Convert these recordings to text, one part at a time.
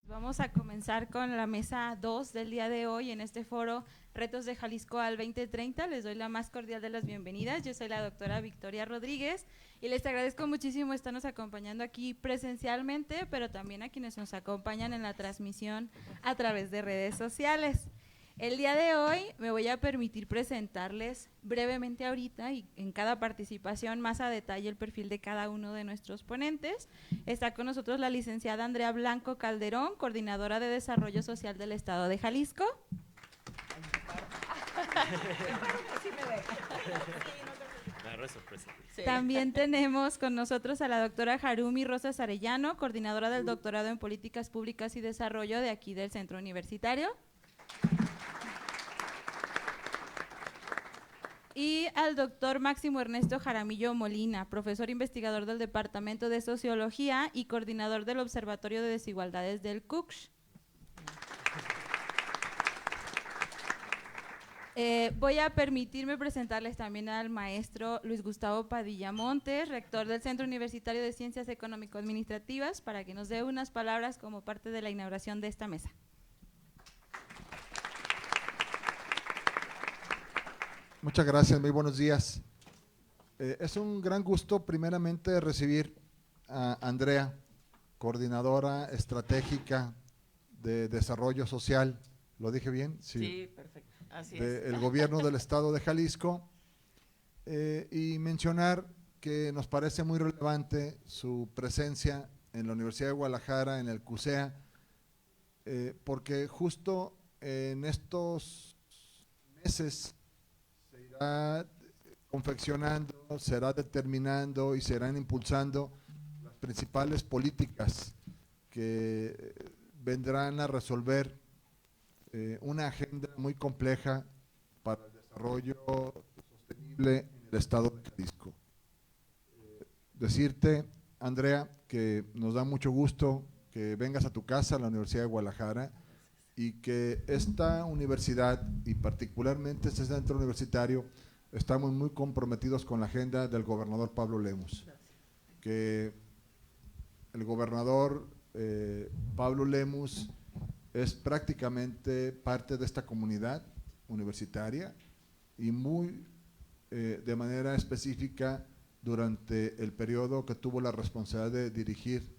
Vamos a comenzar con la mesa 2 del día de hoy en este foro Retos de Jalisco al 2030. Les doy la más cordial de las bienvenidas. Yo soy la doctora Victoria Rodríguez y les agradezco muchísimo estarnos acompañando aquí presencialmente, pero también a quienes nos acompañan en la transmisión a través de redes sociales. El día de hoy me voy a permitir presentarles brevemente ahorita y en cada participación más a detalle el perfil de cada uno de nuestros ponentes. Está con nosotros la licenciada Andrea Blanco Calderón, coordinadora de Desarrollo Social del Estado de Jalisco. También tenemos con nosotros a la doctora Harumi Rosas Arellano, coordinadora del Doctorado en Políticas Públicas y Desarrollo de aquí del Centro Universitario. Y al doctor Máximo Ernesto Jaramillo Molina, profesor investigador del Departamento de Sociología y coordinador del Observatorio de Desigualdades del CUCSH. Voy a permitirme presentarles también al maestro Luis Gustavo Padilla Montes, rector del Centro Universitario de Ciencias Económico-Administrativas, para que nos dé unas palabras como parte de la inauguración de esta mesa. Muchas gracias, muy buenos días. Es un gran gusto primeramente recibir a Andrea, coordinadora estratégica de desarrollo social. ¿Lo dije bien? Sí, perfecto. Así del gobierno del estado de Jalisco, y mencionar que nos parece muy relevante su presencia en la Universidad de Guadalajara, en el CUSEA, porque justo en estos meses se irá confeccionando, será determinando y serán impulsando las principales políticas que vendrán a resolver una agenda muy compleja para el desarrollo sostenible en el estado de Jalisco. Decirte, Andrea, que nos da mucho gusto que vengas a tu casa, a la Universidad de Guadalajara, y que esta universidad, y particularmente este centro universitario, estamos muy comprometidos con la agenda del gobernador Pablo Lemus. Que el gobernador Pablo Lemus es prácticamente parte de esta comunidad universitaria y muy de manera específica durante el periodo que tuvo la responsabilidad de dirigir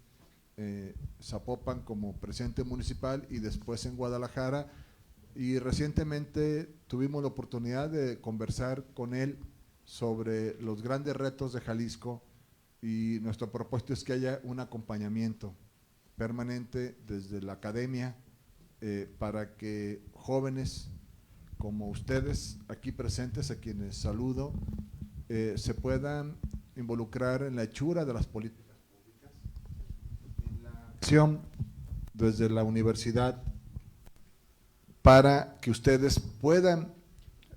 Zapopan como presidente municipal y después en Guadalajara, y recientemente tuvimos la oportunidad de conversar con él sobre los grandes retos de Jalisco, y nuestro propósito es que haya un acompañamiento permanente desde la academia para que jóvenes como ustedes aquí presentes, a quienes saludo, se puedan involucrar en la hechura de las políticas públicas, en la acción desde la universidad, para que ustedes puedan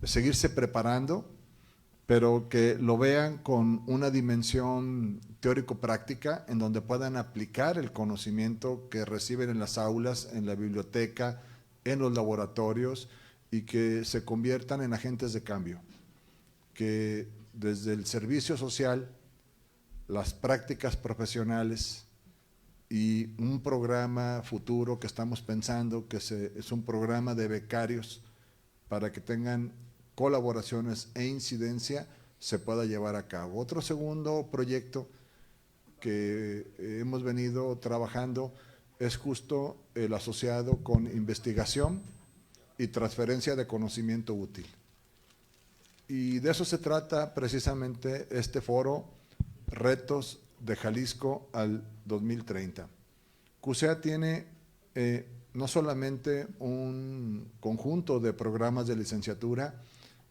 seguirse preparando, pero que lo vean con una dimensión teórico-práctica en donde puedan aplicar el conocimiento que reciben en las aulas, en la biblioteca, en los laboratorios, y que se conviertan en agentes de cambio, que desde el servicio social, las prácticas profesionales y un programa futuro que estamos pensando, que es un programa de becarios para que tengan colaboraciones e incidencia, se pueda llevar a cabo. Otro segundo proyecto que hemos venido trabajando es justo el asociado con investigación y transferencia de conocimiento útil. Y de eso se trata precisamente este foro, Retos de Jalisco al 2030. CUSEA tiene no solamente un conjunto de programas de licenciatura,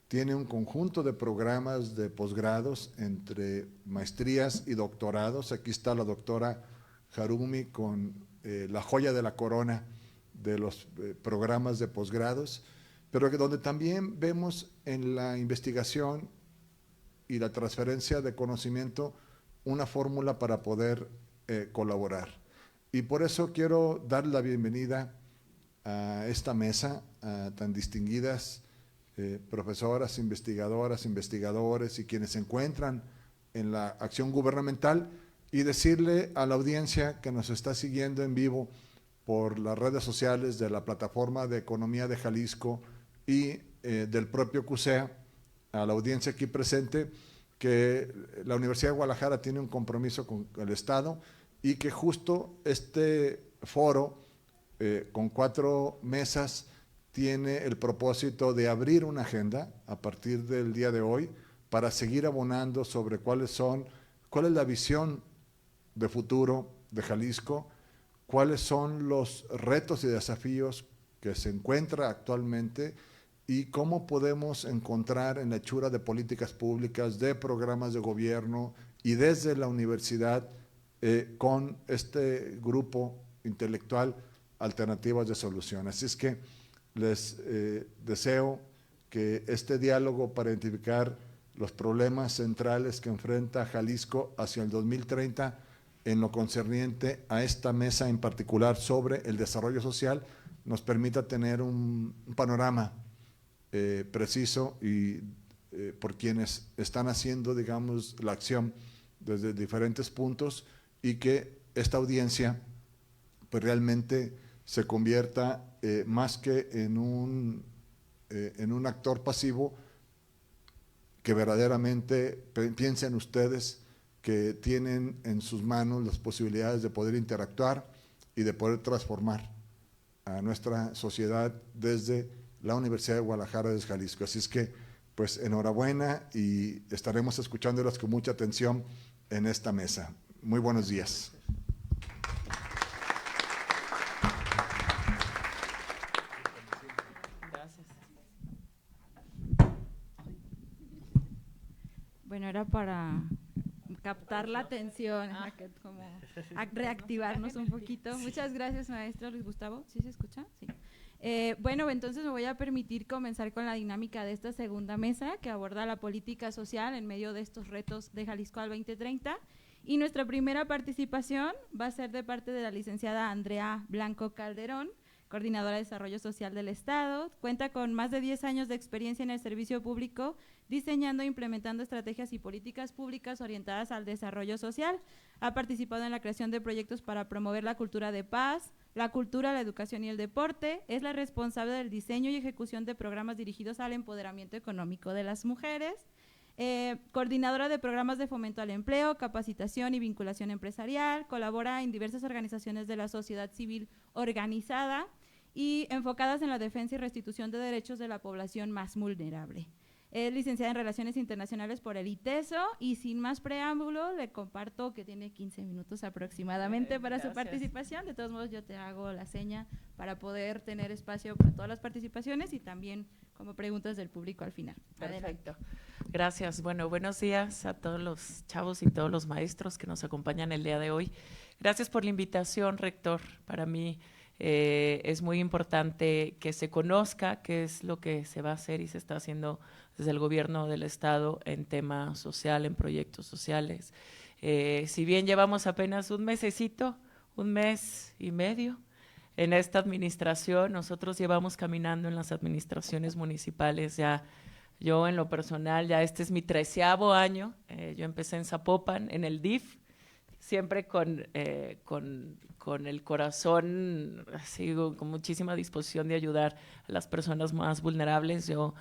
tiene un conjunto de programas de posgrados entre maestrías y doctorados. Aquí está la doctora Harumi con la joya de la corona de los programas de posgrados, pero que donde también vemos en la investigación y la transferencia de conocimiento una fórmula para poder colaborar. Y por eso quiero dar la bienvenida a esta mesa, a tan distinguidas profesoras, investigadoras, investigadores y quienes se encuentran en la acción gubernamental, y decirle a la audiencia que nos está siguiendo en vivo por las redes sociales de la Plataforma de Economía de Jalisco y del propio CUSEA, a la audiencia aquí presente, que la Universidad de Guadalajara tiene un compromiso con el Estado y que justo este foro, con 4 mesas, tiene el propósito de abrir una agenda a partir del día de hoy para seguir abonando sobre cuál es la visión de futuro de Jalisco, cuáles son los retos y desafíos que se encuentra actualmente y cómo podemos encontrar en la hechura de políticas públicas, de programas de gobierno y desde la universidad con este grupo intelectual alternativas de solución. Así es que les deseo que este diálogo para identificar los problemas centrales que enfrenta Jalisco hacia el 2030 en lo concerniente a esta mesa en particular sobre el desarrollo social nos permita tener un panorama preciso y por quienes están haciendo, digamos, la acción desde diferentes puntos y que esta audiencia pues realmente se convierta más que en un actor pasivo, que verdaderamente piensen ustedes que tienen en sus manos las posibilidades de poder interactuar y de poder transformar a nuestra sociedad desde la Universidad de Guadalajara, desde Jalisco. Así es que, pues, enhorabuena y estaremos escuchándolas con mucha atención en esta mesa. Muy buenos días. Bueno, era para captar la atención, como reactivarnos un poquito. Muchas gracias, maestro Luis Gustavo. ¿Sí se escucha? Sí. Bueno, entonces me voy a permitir comenzar con la dinámica de esta segunda mesa que aborda la política social en medio de estos retos de Jalisco al 2030. Y nuestra primera participación va a ser de parte de la licenciada Andrea Blanco Calderón, coordinadora de Desarrollo Social del Estado. Cuenta con más de 10 años de experiencia en el servicio público, diseñando e implementando estrategias y políticas públicas orientadas al desarrollo social. Ha participado en la creación de proyectos para promover la cultura de paz, la cultura, la educación y el deporte. Es la responsable del diseño y ejecución de programas dirigidos al empoderamiento económico de las mujeres. Coordinadora de programas de fomento al empleo, capacitación y vinculación empresarial. Colabora en diversas organizaciones de la sociedad civil organizada y enfocadas en la defensa y restitución de derechos de la población más vulnerable. Es licenciada en Relaciones Internacionales por el ITESO y sin más preámbulo le comparto que tiene 15 minutos aproximadamente para su participación. De todos modos yo te hago la seña para poder tener espacio para todas las participaciones y también como preguntas del público al final. Perfecto. Gracias. Bueno, buenos días a todos los chavos y todos los maestros que nos acompañan el día de hoy. Gracias por la invitación, rector. Para mí es muy importante que se conozca qué es lo que se va a hacer y se está haciendo desde el gobierno del Estado en tema social, en proyectos sociales. Si bien llevamos apenas un mesecito, un mes y medio en esta administración, nosotros llevamos caminando en las administraciones municipales ya. Yo en lo personal, ya este es mi 13º año, yo empecé en Zapopan, en el DIF, siempre con el corazón, así, con muchísima disposición de ayudar a las personas más vulnerables. Yo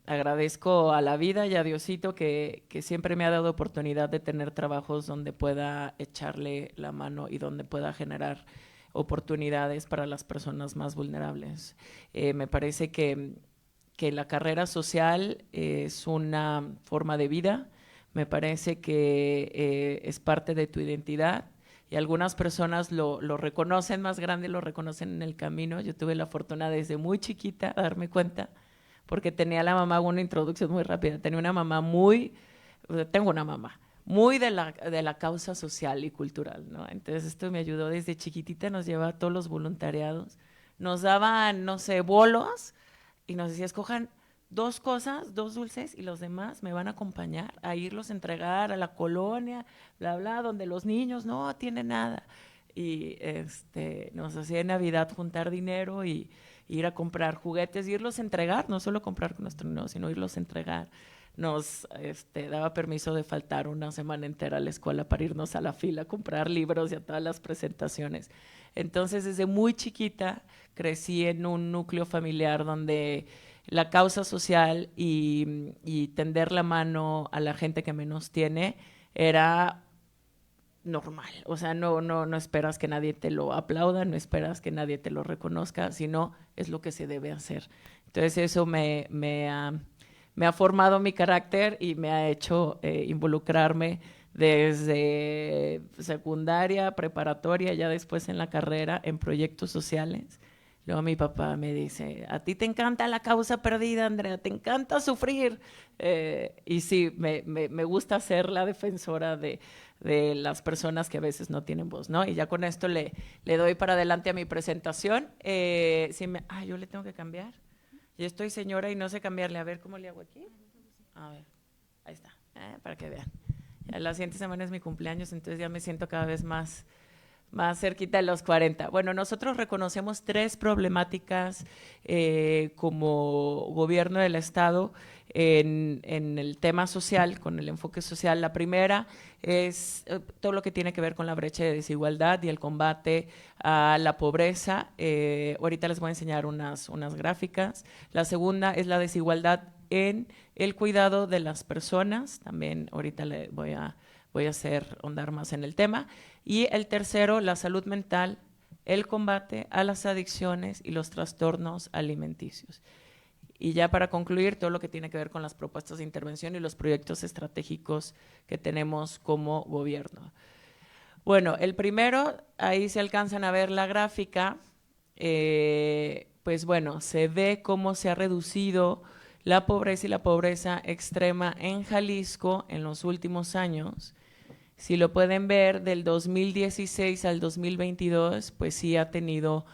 agradezco a la vida y a Diosito que siempre me ha dado oportunidad de tener trabajos donde pueda echarle la mano y donde pueda generar oportunidades para las personas más vulnerables. Me parece que la carrera social es una forma de vida, me parece que es parte de tu identidad y algunas personas lo reconocen más grande, lo reconocen en el camino. Yo tuve la fortuna desde muy chiquita a darme cuenta, porque tenía la mamá, una introducción muy rápida, tengo una mamá muy de la causa social y cultural, ¿no? Entonces esto me ayudó desde chiquitita, nos llevaba a todos los voluntariados, nos daban, no sé, bolos, y nos decía, escojan 2 cosas, 2 dulces, y los demás me van a acompañar a irlos a entregar a la colonia, bla, bla, donde los niños no tienen nada. Y nos hacía en Navidad juntar dinero y ir a comprar juguetes, irlos a entregar, no solo comprar con nuestro dinero, sino irlos a entregar. nos daba permiso de faltar una semana entera a la escuela para irnos a la fila a comprar libros y a todas las presentaciones. Entonces, desde muy chiquita crecí en un núcleo familiar donde la causa social y tender la mano a la gente que menos tiene era normal. O sea, no esperas que nadie te lo aplauda, no esperas que nadie te lo reconozca, sino es lo que se debe hacer. Entonces, eso me ha formado mi carácter y me ha hecho involucrarme desde secundaria, preparatoria, ya después en la carrera, en proyectos sociales. Luego mi papá me dice, a ti te encanta la causa perdida, Andrea, te encanta sufrir. Y sí, me gusta ser la defensora de las personas que a veces no tienen voz, ¿no? Y ya con esto le doy para adelante a mi presentación. Yo le tengo que cambiar. Yo estoy señora y no sé cambiarle. A ver, ¿cómo le hago aquí? A ver, ahí está, para que vean. Ya la siguiente semana es mi cumpleaños, entonces ya me siento cada vez más cerquita de los 40. Bueno, nosotros reconocemos 3 problemáticas como gobierno del Estado en el tema social, con el enfoque social. La primera es todo lo que tiene que ver con la brecha de desigualdad y el combate a la pobreza. Ahorita les voy a enseñar unas gráficas. La segunda es la desigualdad en el cuidado de las personas. También ahorita le voy a hacer ahondar más en el tema. Y el tercero, la salud mental, el combate a las adicciones y los trastornos alimenticios. Y ya para concluir, todo lo que tiene que ver con las propuestas de intervención y los proyectos estratégicos que tenemos como gobierno. Bueno, el primero, ahí se alcanzan a ver la gráfica, pues bueno, se ve cómo se ha reducido la pobreza y la pobreza extrema en Jalisco en los últimos años. Si lo pueden ver, del 2016 al 2022, pues sí ha tenido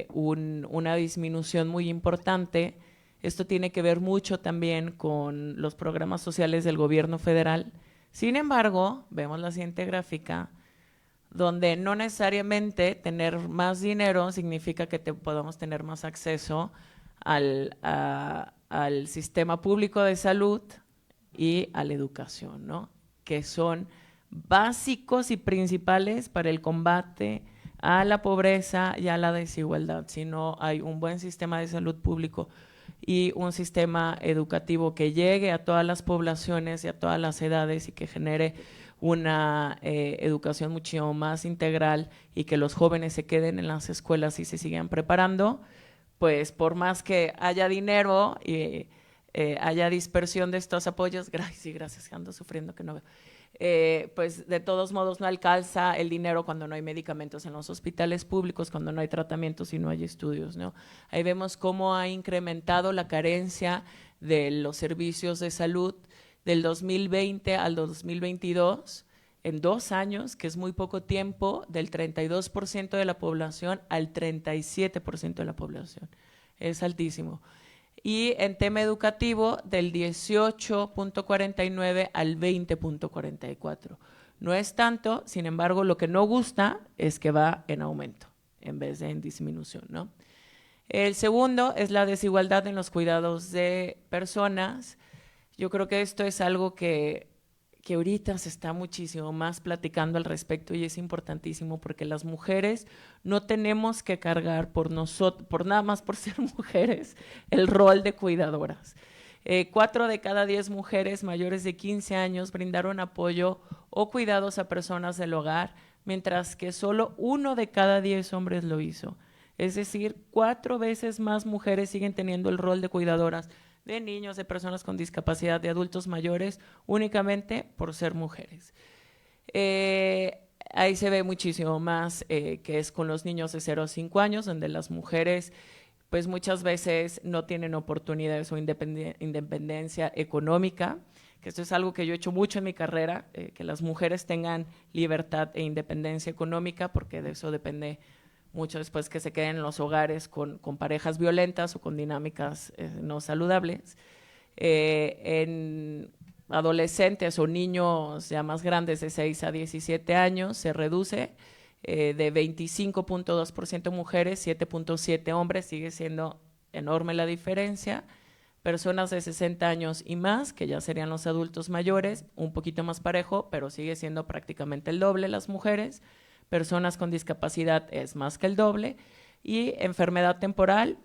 una disminución muy importante. Esto tiene que ver mucho también con los programas sociales del gobierno federal. Sin embargo, vemos la siguiente gráfica, donde no necesariamente tener más dinero significa que podamos tener más acceso al sistema público de salud y a la educación, ¿no? Que son básicos y principales para el combate a la pobreza y a la desigualdad. Si no hay un buen sistema de salud público y un sistema educativo que llegue a todas las poblaciones y a todas las edades y que genere una educación mucho más integral y que los jóvenes se queden en las escuelas y se sigan preparando, pues por más que haya dinero y haya dispersión de estos apoyos, gracias, ando sufriendo que no veo, pues de todos modos no alcanza el dinero cuando no hay medicamentos en los hospitales públicos, cuando no hay tratamientos y no hay estudios, ¿no? Ahí vemos cómo ha incrementado la carencia de los servicios de salud del 2020 al 2022, en 2 años, que es muy poco tiempo, del 32% de la población al 37% de la población. Es altísimo. Y en tema educativo, del 18.49 al 20.44. No es tanto, sin embargo, lo que no gusta es que va en aumento en vez de en disminución, ¿no? El segundo es la desigualdad en los cuidados de personas. Yo creo que esto es algo que ahorita se está muchísimo más platicando al respecto y es importantísimo porque las mujeres no tenemos que cargar por nada más por ser mujeres, el rol de cuidadoras. 4 de cada 10 mujeres mayores de 15 años brindaron apoyo o cuidados a personas del hogar, mientras que solo 1 de cada 10 hombres lo hizo. Es decir, 4 veces más mujeres siguen teniendo el rol de cuidadoras de niños, de personas con discapacidad, de adultos mayores, únicamente por ser mujeres. Ahí se ve muchísimo más que es con los niños de 0 a 5 años, donde las mujeres pues muchas veces no tienen oportunidades o independencia económica, que esto es algo que yo he hecho mucho en mi carrera, que las mujeres tengan libertad e independencia económica, porque de eso depende mucho después que se queden en los hogares con parejas violentas o con dinámicas no saludables. En adolescentes o niños ya más grandes de 6 a 17 años se reduce de 25.2% mujeres, 7.7% hombres, sigue siendo enorme la diferencia, personas de 60 años y más, que ya serían los adultos mayores, un poquito más parejo, pero sigue siendo prácticamente el doble las mujeres, personas con discapacidad es más que el doble, y enfermedad temporal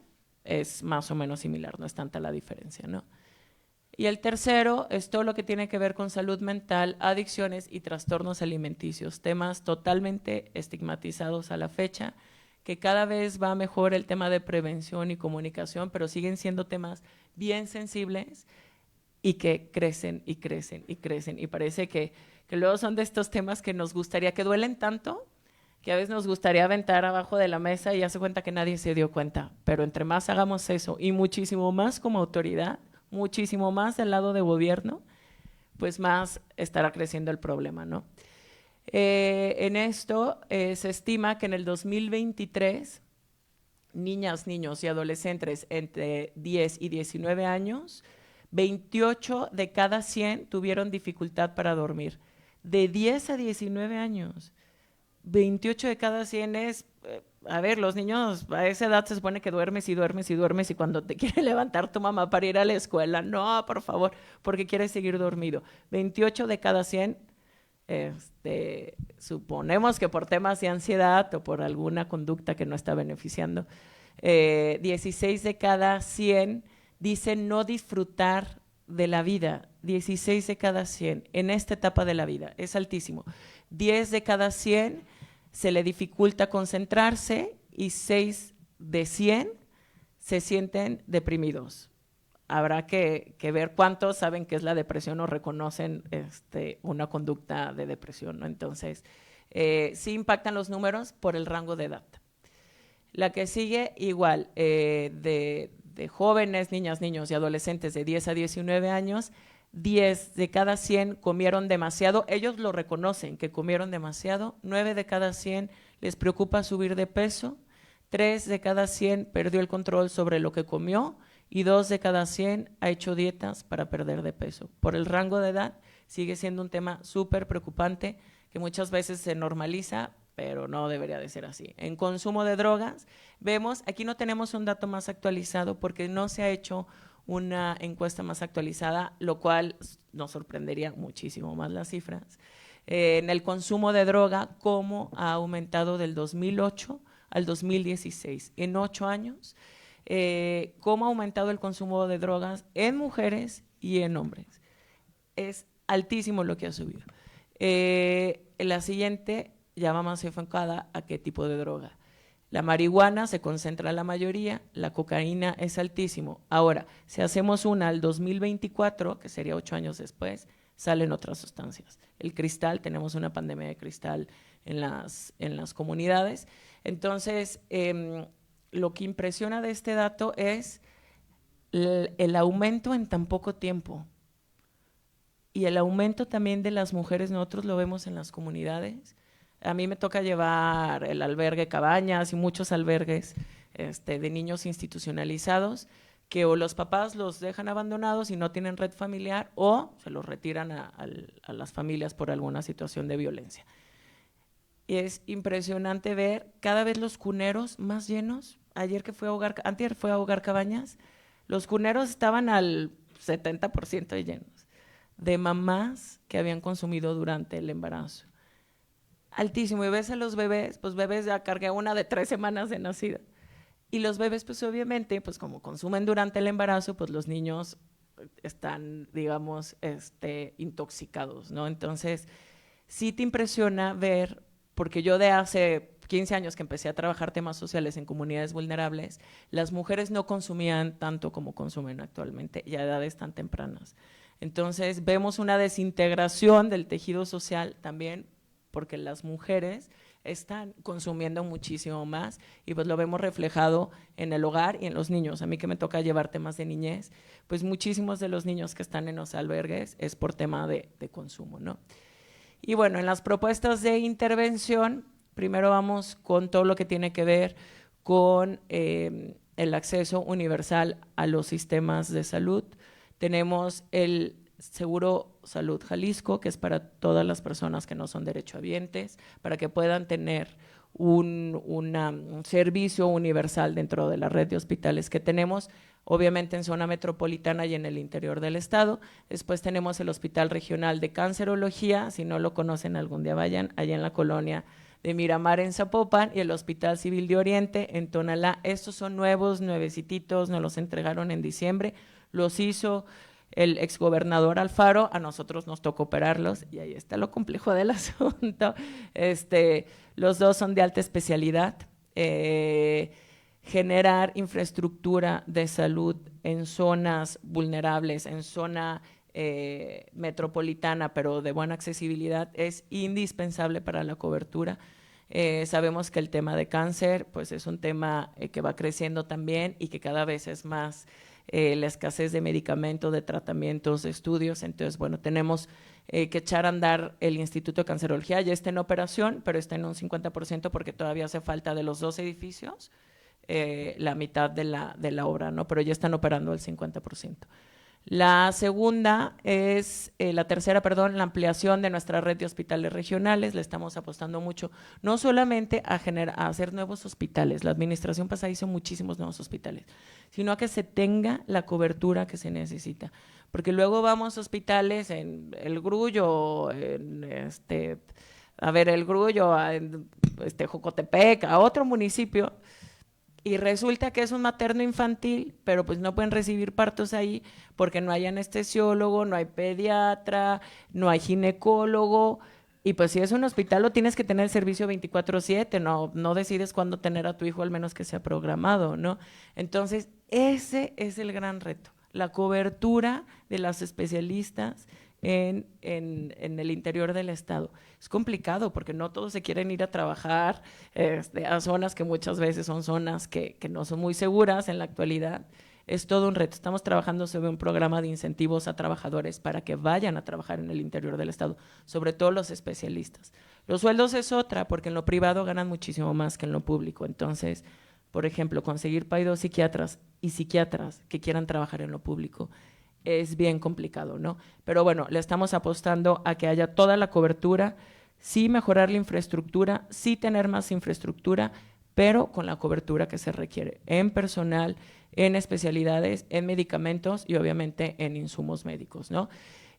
es más o menos similar, no es tanta la diferencia, ¿no? Y el tercero es todo lo que tiene que ver con salud mental, adicciones y trastornos alimenticios, temas totalmente estigmatizados a la fecha, que cada vez va mejor el tema de prevención y comunicación, pero siguen siendo temas bien sensibles y que crecen y crecen y crecen. Y parece que luego son de estos temas que nos gustaría, que duelen tanto, que a veces nos gustaría aventar abajo de la mesa y hace cuenta que nadie se dio cuenta. Pero entre más hagamos eso y muchísimo más como autoridad, muchísimo más del lado de gobierno, pues más estará creciendo el problema, ¿no? En esto se estima que en el 2023 niñas, niños y adolescentes entre 10 y 19 años, 28 de cada 100 tuvieron dificultad para dormir. De 10 a 19 años, 28 de cada 100 es… A ver, los niños a esa edad se supone que duermes y duermes y duermes y cuando te quiere levantar tu mamá para ir a la escuela, no, por favor, porque quieres seguir dormido. 28 de cada 100, suponemos que por temas de ansiedad o por alguna conducta que no está beneficiando. 16 de cada 100 dicen no disfrutar de la vida. 16 de cada 100 en esta etapa de la vida, es altísimo. 10 de cada 100 se le dificulta concentrarse y 6 de 100 se sienten deprimidos. Habrá que ver cuántos saben qué es la depresión o reconocen una conducta de depresión, ¿no? Entonces, sí impactan los números por el rango de edad. La que sigue, igual, de jóvenes, niñas, niños y adolescentes de 10 a 19 años, 10 de cada 100 comieron demasiado, ellos lo reconocen que comieron demasiado, 9 de cada 100 les preocupa subir de peso, 3 de cada 100 perdió el control sobre lo que comió y 2 de cada 100 ha hecho dietas para perder de peso. Por el rango de edad sigue siendo un tema súper preocupante que muchas veces se normaliza, pero no debería de ser así. En consumo de drogas, vemos, aquí no tenemos un dato más actualizado porque no se ha hecho una encuesta más actualizada, lo cual nos sorprendería muchísimo más las cifras. En el consumo de droga, cómo ha aumentado del 2008 al 2016. En 8 años, cómo ha aumentado el consumo de drogas en mujeres y en hombres. Es altísimo lo que ha subido. La siguiente ya va más enfocada a qué tipo de droga. La marihuana se concentra en la mayoría, la cocaína es altísimo. Ahora, si hacemos una al 2024, que sería 8 años después, salen otras sustancias. El cristal, tenemos una pandemia de cristal en las comunidades. Entonces, lo que impresiona de este dato es el aumento en tan poco tiempo. Y el aumento también de las mujeres, nosotros lo vemos en las comunidades. A mí me toca llevar el albergue Cabañas y muchos albergues de niños institucionalizados que o los papás los dejan abandonados y no tienen red familiar o se los retiran a las familias por alguna situación de violencia. Y es impresionante ver cada vez los cuneros más llenos. Antier fue a Hogar Cabañas, los cuneros estaban al 70% llenos de mamás que habían consumido durante el embarazo. Altísimo, y ves a los bebés, pues bebés ya cargué una de 3 semanas de nacida, y los bebés pues obviamente, pues como consumen durante el embarazo, pues los niños están, digamos, intoxicados, ¿no? Entonces, sí te impresiona ver, porque yo de hace 15 años que empecé a trabajar temas sociales en comunidades vulnerables, las mujeres no consumían tanto como consumen actualmente, y a edades tan tempranas. Entonces, vemos una desintegración del tejido social también, porque las mujeres están consumiendo muchísimo más y pues lo vemos reflejado en el hogar y en los niños. A mí que me toca llevar temas de niñez, pues muchísimos de los niños que están en los albergues es por tema de consumo, ¿no? Y bueno, en las propuestas de intervención, primero vamos con todo lo que tiene que ver con el acceso universal a los sistemas de salud. Tenemos el Seguro Salud Jalisco, que es para todas las personas que no son derechohabientes, para que puedan tener un servicio universal dentro de la red de hospitales que tenemos. obviamente en zona metropolitana y en el interior del estado. Después tenemos el Hospital Regional de Cancerología, si no lo conocen algún día vayan, allá en la colonia de Miramar en Zapopan, y el Hospital Civil de Oriente en Tonalá. Estos son nuevos, nuevecititos, nos los entregaron en diciembre, los hizo el exgobernador Alfaro, a nosotros nos tocó operarlos, y ahí está lo complejo del asunto. Los dos son de alta especialidad. Generar infraestructura de salud en zonas vulnerables, en zona metropolitana, pero de buena accesibilidad, es indispensable para la cobertura. Sabemos que el tema de cáncer pues es un tema que va creciendo también, y que cada vez es más la escasez de medicamentos, de tratamientos, de estudios. Entonces, bueno, tenemos que echar a andar el Instituto de Cancerología. Ya está en operación, pero está en un 50% porque todavía hace falta de los 2 edificios la mitad de la obra, ¿no? Pero ya están operando el 50%. La segunda es, la tercera, perdón, la ampliación de nuestra red de hospitales regionales. Le estamos apostando mucho, no solamente a hacer nuevos hospitales, la administración pasada hizo muchísimos nuevos hospitales, sino a que se tenga la cobertura que se necesita. Porque luego vamos a hospitales en El Grullo, en El Grullo, en Jocotepec, a otro municipio, y resulta que es un materno infantil, pero pues no pueden recibir partos ahí porque no hay anestesiólogo, no hay pediatra, no hay ginecólogo, y pues si es un hospital lo tienes que tener el servicio 24/7, no decides cuándo tener a tu hijo, al menos que sea programado, ¿no? Entonces, ese es el gran reto, la cobertura de las especialistas en el interior del estado. Es complicado porque no todos se quieren ir a trabajar a zonas que muchas veces son zonas que no son muy seguras en la actualidad. Es todo un reto. Estamos trabajando sobre un programa de incentivos a trabajadores para que vayan a trabajar en el interior del estado, sobre todo los especialistas. Los sueldos es otra, porque en lo privado ganan muchísimo más que en lo público. Entonces, por ejemplo, conseguir psiquiatras y psiquiatras que quieran trabajar en lo público es bien complicado, ¿no? Pero bueno, le estamos apostando a que haya toda la cobertura, sí mejorar la infraestructura, sí tener más infraestructura, pero con la cobertura que se requiere en personal, en especialidades, en medicamentos y obviamente en insumos médicos, ¿no?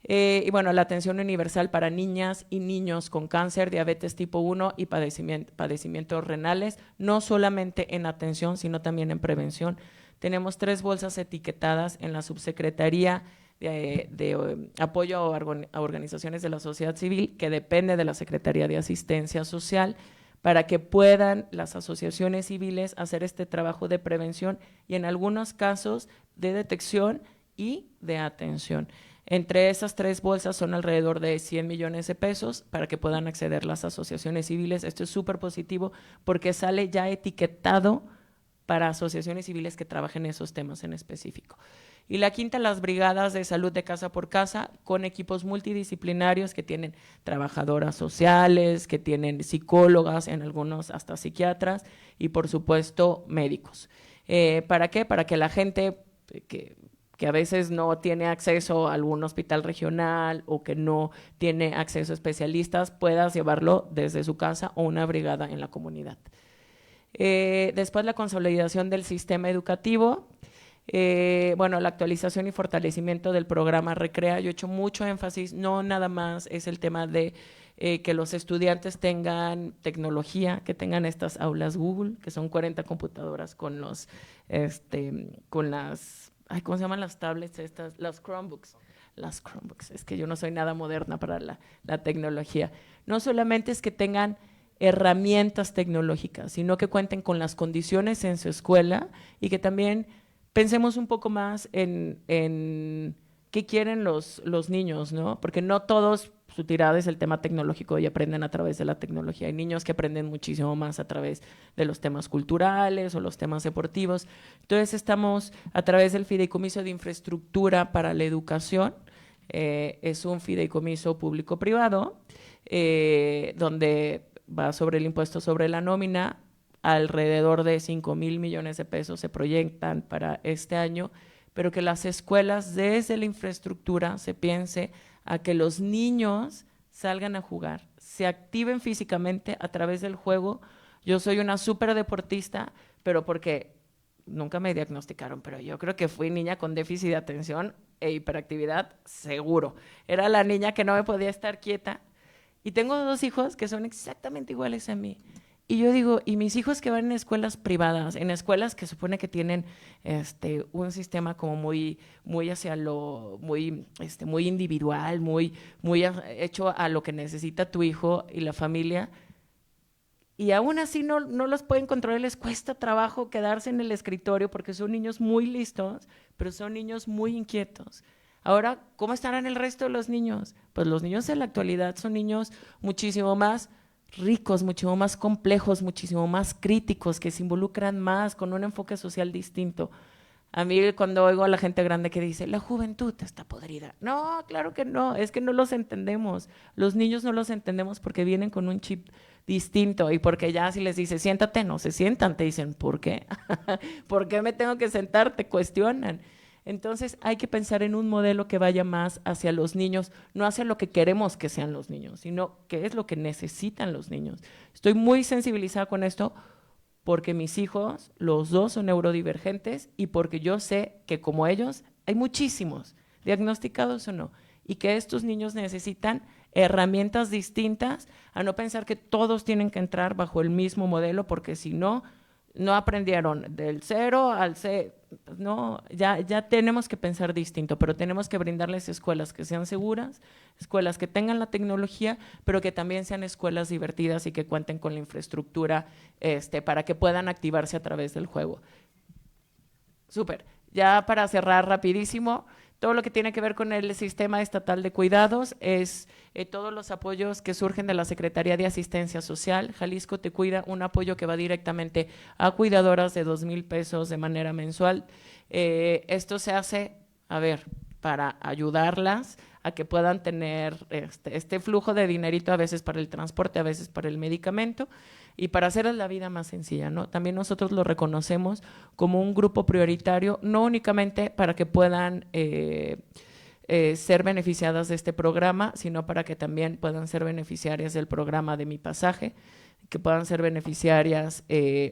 Y bueno, la atención universal para niñas y niños con cáncer, diabetes tipo 1 y padecimientos renales, no solamente en atención, sino también en prevención. Tenemos 3 bolsas etiquetadas en la Subsecretaría de Apoyo a Organizaciones de la Sociedad Civil, que depende de la Secretaría de Asistencia Social, para que puedan las asociaciones civiles hacer este trabajo de prevención y en algunos casos de detección y de atención. Entre esas 3 bolsas son alrededor de 100 millones de pesos para que puedan acceder las asociaciones civiles. Esto es súper positivo porque sale ya etiquetado para asociaciones civiles que trabajen esos temas en específico. Y la quinta, las brigadas de salud de casa por casa, con equipos multidisciplinarios que tienen trabajadoras sociales, que tienen psicólogas, en algunos hasta psiquiatras, y por supuesto médicos. ¿Para qué? Para que la gente que a veces no tiene acceso a algún hospital regional o que no tiene acceso a especialistas, pueda llevarlo desde su casa o una brigada en la comunidad. Después, la consolidación del sistema educativo. Bueno, la actualización y fortalecimiento del programa Recrea. Yo he hecho mucho énfasis, no nada más es el tema de que los estudiantes tengan tecnología, que tengan estas aulas Google, que son 40 computadoras con las, ¿cómo se llaman las tablets estas? Las Chromebooks. Es que yo no soy nada moderna para la tecnología. No solamente es que tengan herramientas tecnológicas, sino que cuenten con las condiciones en su escuela y que también pensemos un poco más en qué quieren los niños, ¿no? Porque no todos su tirada es el tema tecnológico y aprenden a través de la tecnología. Hay niños que aprenden muchísimo más a través de los temas culturales o los temas deportivos. Entonces estamos a través del Fideicomiso de Infraestructura para la Educación, es un fideicomiso público-privado, donde va sobre el impuesto sobre la nómina, alrededor de 5,000 millones de pesos se proyectan para este año, pero que las escuelas desde la infraestructura se piense a que los niños salgan a jugar, se activen físicamente a través del juego. Yo soy una súper deportista, pero porque nunca me diagnosticaron, pero yo creo que fui niña con déficit de atención e hiperactividad, seguro. Era la niña que no me podía estar quieta. Y tengo 2 hijos que son exactamente iguales a mí. Y yo digo, y mis hijos que van en escuelas privadas, en escuelas que supone que tienen un sistema como muy hacia lo, muy individual, muy hecho a lo que necesita tu hijo y la familia, y aún así no los pueden controlar, les cuesta trabajo quedarse en el escritorio porque son niños muy listos, pero son niños muy inquietos. Ahora, ¿cómo estarán el resto de los niños? Pues los niños en la actualidad son niños muchísimo más ricos, muchísimo más complejos, muchísimo más críticos, que se involucran más, con un enfoque social distinto. A mí cuando oigo a la gente grande que dice, la juventud está podrida. No, claro que no, es que no los entendemos. Los niños no los entendemos porque vienen con un chip distinto y porque ya si les dice siéntate, no se sientan, te dicen, ¿por qué? ¿Por qué me tengo que sentar? Te cuestionan. Entonces hay que pensar en un modelo que vaya más hacia los niños, no hacia lo que queremos que sean los niños, sino qué es lo que necesitan los niños. Estoy muy sensibilizada con esto porque mis hijos, los 2 son neurodivergentes y porque yo sé que como ellos hay muchísimos, diagnosticados o no, y que estos niños necesitan herramientas distintas, a no pensar que todos tienen que entrar bajo el mismo modelo, porque si no, no aprendieron del 0 al C. No, ya tenemos que pensar distinto, pero tenemos que brindarles escuelas que sean seguras, escuelas que tengan la tecnología, pero que también sean escuelas divertidas y que cuenten con la infraestructura para que puedan activarse a través del juego. Súper. Ya para cerrar rapidísimo, todo lo que tiene que ver con el sistema estatal de cuidados es todos los apoyos que surgen de la Secretaría de Asistencia Social. Jalisco Te Cuida, un apoyo que va directamente a cuidadoras de 2,000 pesos de manera mensual. Esto se hace, para ayudarlas a que puedan tener este flujo de dinerito, a veces para el transporte, a veces para el medicamento, y para hacerles la vida más sencilla, ¿no? También nosotros lo reconocemos como un grupo prioritario, no únicamente para que puedan ser beneficiadas de este programa, sino para que también puedan ser beneficiarias del programa de Mi Pasaje, que puedan ser beneficiarias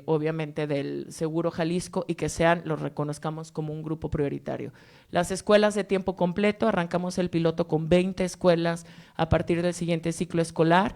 obviamente del Seguro Jalisco y que los reconozcamos como un grupo prioritario. Las escuelas de tiempo completo, arrancamos el piloto con 20 escuelas a partir del siguiente ciclo escolar.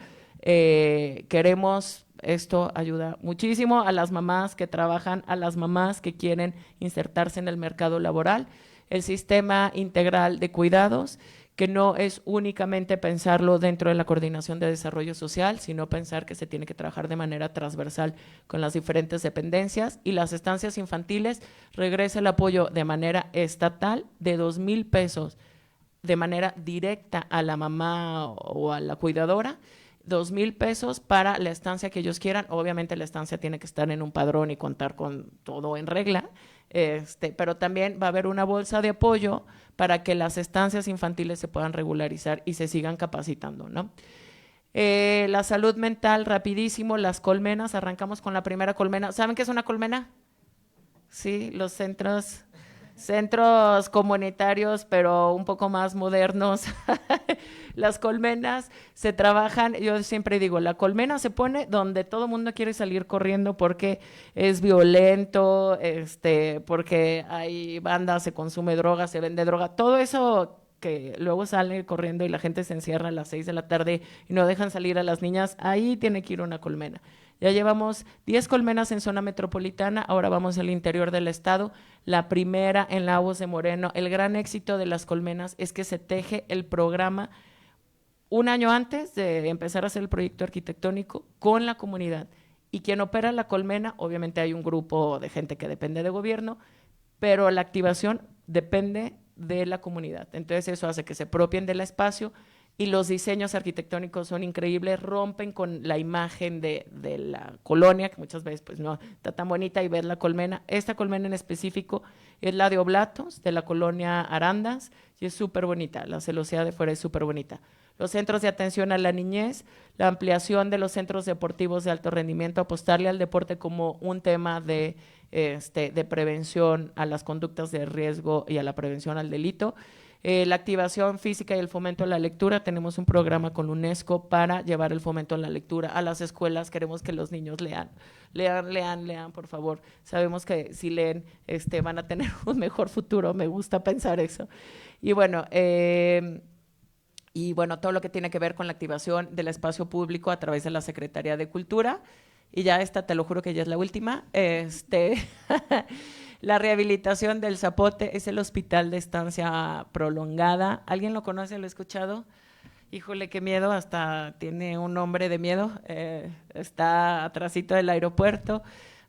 Esto ayuda muchísimo a las mamás que trabajan, a las mamás que quieren insertarse en el mercado laboral. El sistema integral de cuidados, que no es únicamente pensarlo dentro de la coordinación de desarrollo social, sino pensar que se tiene que trabajar de manera transversal con las diferentes dependencias. Y las estancias infantiles, regresa el apoyo de manera estatal de 2,000 pesos de manera directa a la mamá o a la cuidadora, 2,000 pesos para la estancia que ellos quieran. Obviamente la estancia tiene que estar en un padrón y contar con todo en regla, pero también va a haber una bolsa de apoyo para que las estancias infantiles se puedan regularizar y se sigan capacitando, ¿no? La salud mental, rapidísimo, las colmenas, arrancamos con la primera colmena. ¿Saben qué es una colmena? Sí, los centros comunitarios, pero un poco más modernos. Las colmenas se trabajan, yo siempre digo, la colmena se pone donde todo el mundo quiere salir corriendo porque es violento, porque hay bandas, se consume droga, se vende droga, todo eso que luego sale corriendo y la gente se encierra a las 6 de la tarde y no dejan salir a las niñas, ahí tiene que ir una colmena. Ya llevamos 10 colmenas en zona metropolitana, ahora vamos al interior del estado, la primera en Lagos de Moreno. El gran éxito de las colmenas es que se teje el programa un año antes de empezar a hacer el proyecto arquitectónico con la comunidad. Y quien opera la colmena, obviamente hay un grupo de gente que depende de gobierno, pero la activación depende de la comunidad. Entonces eso hace que se apropien del espacio y los diseños arquitectónicos son increíbles, rompen con la imagen de la colonia, que muchas veces pues no está tan bonita, y ver la colmena. Esta colmena en específico es la de Oblatos, de la colonia Arandas, y es súper bonita, la celosía de fuera es súper bonita. Los centros de atención a la niñez, la ampliación de los centros deportivos de alto rendimiento, apostarle al deporte como un tema de prevención a las conductas de riesgo y a la prevención al delito. La activación física y el fomento a la lectura, tenemos un programa con UNESCO para llevar el fomento a la lectura a las escuelas. Queremos que los niños lean, por favor. Sabemos que si leen van a tener un mejor futuro, me gusta pensar eso. Y bueno, todo lo que tiene que ver con la activación del espacio público a través de la Secretaría de Cultura. Y ya esta, te lo juro que ya es la última, la rehabilitación del Zapote es el hospital de estancia prolongada. ¿Alguien lo conoce? ¿Lo ha escuchado? Híjole, qué miedo, hasta tiene un nombre de miedo. Está atrasito del aeropuerto.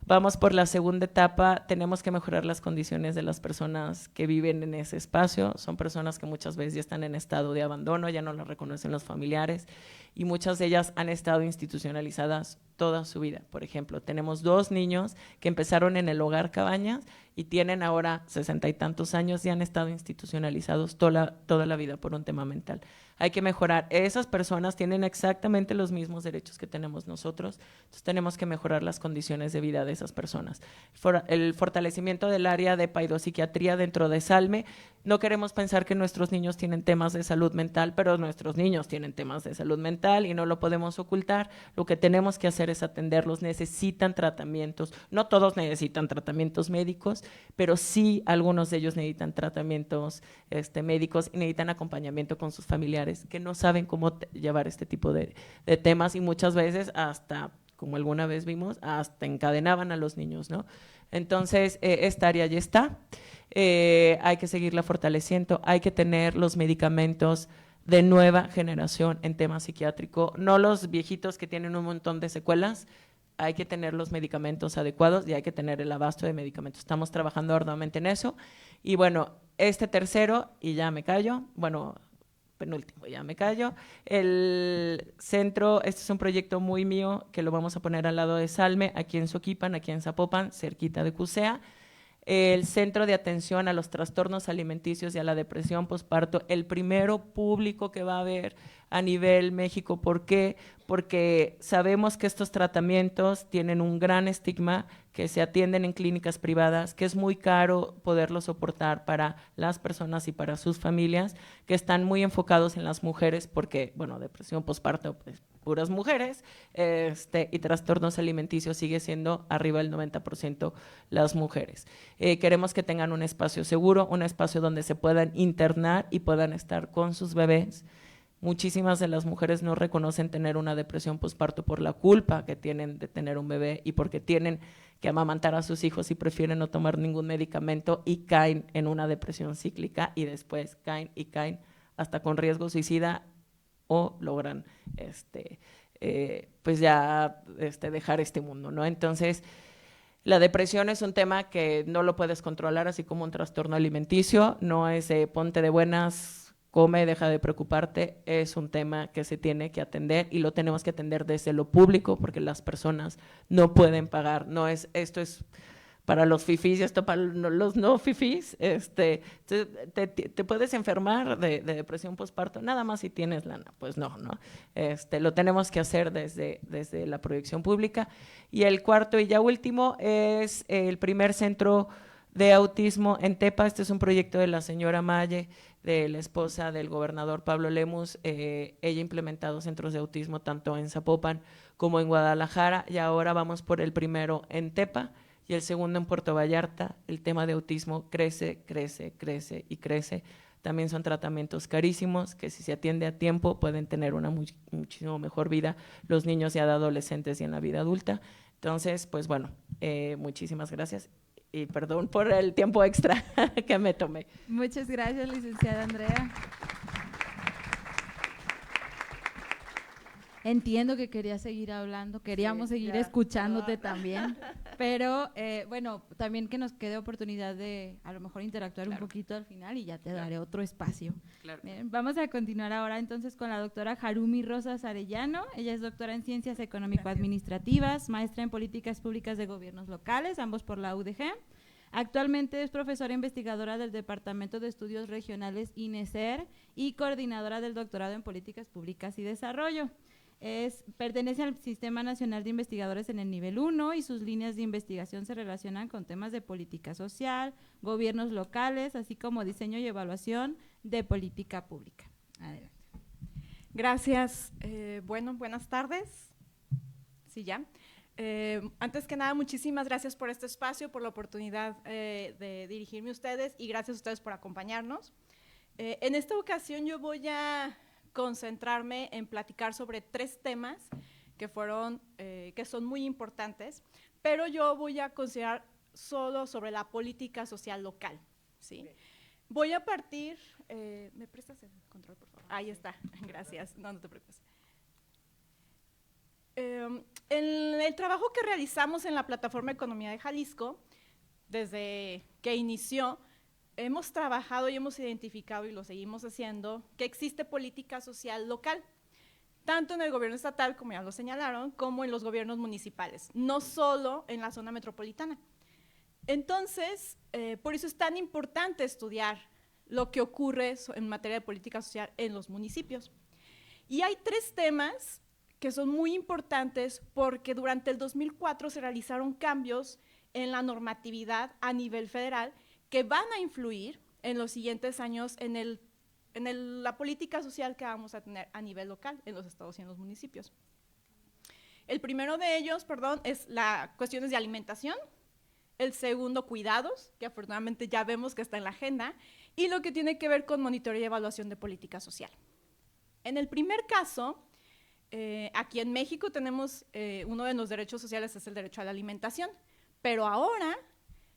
Vamos por la segunda etapa. Tenemos que mejorar las condiciones de las personas que viven en ese espacio. Son personas que muchas veces ya están en estado de abandono, ya no las reconocen los familiares y muchas de ellas han estado institucionalizadas toda su vida. Por ejemplo, tenemos 2 niños que empezaron en el Hogar Cabañas y tienen ahora 60 y tantos años y han estado institucionalizados toda la vida por un tema mental. Hay que mejorar. Esas personas tienen exactamente los mismos derechos que tenemos nosotros, entonces tenemos que mejorar las condiciones de vida de esas personas. El fortalecimiento del área de paidopsiquiatría dentro de SALME. No queremos pensar que nuestros niños tienen temas de salud mental, pero nuestros niños tienen temas de salud mental y no lo podemos ocultar. Lo que tenemos que hacer es atenderlos. Necesitan tratamientos. No todos necesitan tratamientos médicos, pero sí algunos de ellos necesitan tratamientos médicos y necesitan acompañamiento con sus familiares que no saben cómo llevar este tipo de temas y muchas veces hasta, como alguna vez vimos, hasta encadenaban a los niños, ¿no? Entonces, esta área ya está. Hay que seguirla fortaleciendo, hay que tener los medicamentos de nueva generación en tema psiquiátrico, no los viejitos que tienen un montón de secuelas. Hay que tener los medicamentos adecuados y hay que tener el abasto de medicamentos. Estamos trabajando arduamente en eso. Y bueno, tercero, y ya me callo, bueno, penúltimo, ya me callo, el centro, este es un proyecto muy mío que lo vamos a poner al lado de Salme, aquí en Soquipan, aquí en Zapopan, cerquita de Cusea. El Centro de Atención a los Trastornos Alimenticios y a la Depresión Postparto, el primero público que va a haber a nivel México. ¿Por qué? Porque sabemos que estos tratamientos tienen un gran estigma, que se atienden en clínicas privadas, que es muy caro poderlo soportar para las personas y para sus familias, que están muy enfocados en las mujeres, porque, bueno, depresión postparto, pues, puras mujeres, y trastornos alimenticios sigue siendo arriba del 90% las mujeres. Queremos que tengan un espacio seguro, un espacio donde se puedan internar y puedan estar con sus bebés. Muchísimas de las mujeres no reconocen tener una depresión postparto por la culpa que tienen de tener un bebé y porque tienen que amamantar a sus hijos y prefieren no tomar ningún medicamento y caen en una depresión cíclica y después caen hasta con riesgo suicida o logran pues ya dejar este mundo, ¿no? Entonces, la depresión es un tema que no lo puedes controlar, así como un trastorno alimenticio, no es ponte de buenas, come, deja de preocuparte, es un tema que se tiene que atender y lo tenemos que atender desde lo público porque las personas no pueden pagar, esto es para los fifís y esto para los no fifís, te puedes enfermar de depresión postparto, nada más si tienes lana, pues no, lo tenemos que hacer desde la proyección pública. Y el cuarto y ya último es el primer centro de autismo en Tepa. Este es un proyecto de la señora Malle, de la esposa del gobernador Pablo Lemus. Ella ha implementado centros de autismo tanto en Zapopan como en Guadalajara y ahora vamos por el primero en Tepa y el segundo en Puerto Vallarta. El tema de autismo crece y crece. También son tratamientos carísimos que si se atiende a tiempo pueden tener una muchísimo mejor vida los niños ya de adolescentes y en la vida adulta. Entonces, pues bueno, muchísimas gracias. Y perdón por el tiempo extra que me tomé. Muchas gracias, licenciada Andrea. Entiendo que querías seguir hablando, queríamos seguir escuchándote también, pero bueno, también que nos quede oportunidad de a lo mejor interactuar un poquito al final y ya te daré otro espacio. Bien, vamos a continuar ahora entonces con la doctora Harumi Rosas Arellano. Ella es doctora en Ciencias Económico-Administrativas, maestra en Políticas Públicas de Gobiernos Locales, ambos por la UDG. Actualmente es profesora investigadora del Departamento de Estudios Regionales INESER y coordinadora del doctorado en Políticas Públicas y Desarrollo. pertenece al Sistema Nacional de Investigadores en el nivel 1 y sus líneas de investigación se relacionan con temas de política social, gobiernos locales, así como diseño y evaluación de política pública. Adelante. Gracias. Bueno, buenas tardes. Sí, ya. Antes que nada, muchísimas gracias por este espacio, por la oportunidad de dirigirme a ustedes y gracias a ustedes por acompañarnos. En esta ocasión yo voy a concentrarme en platicar sobre 3 temas que son muy importantes, pero yo voy a considerar solo sobre la política social local, ¿sí? Voy a partir, ¿me prestas el control, por favor? Ahí está, gracias, no te preocupes. En el trabajo que realizamos en la Plataforma Economía de Jalisco, desde que inició, hemos trabajado y hemos identificado, y lo seguimos haciendo, que existe política social local, tanto en el gobierno estatal, como ya lo señalaron, como en los gobiernos municipales, no solo en la zona metropolitana. Entonces, por eso es tan importante estudiar lo que ocurre en materia de política social en los municipios. Y hay 3 temas que son muy importantes porque durante el 2004 se realizaron cambios en la normatividad a nivel federal que van a influir en los siguientes años en la política social que vamos a tener a nivel local en los estados y en los municipios. El primero de ellos, es las cuestiones de alimentación, el segundo, cuidados, que afortunadamente ya vemos que está en la agenda, y lo que tiene que ver con monitoreo y evaluación de política social. En el primer caso, aquí en México tenemos uno de los derechos sociales es el derecho a la alimentación, pero ahora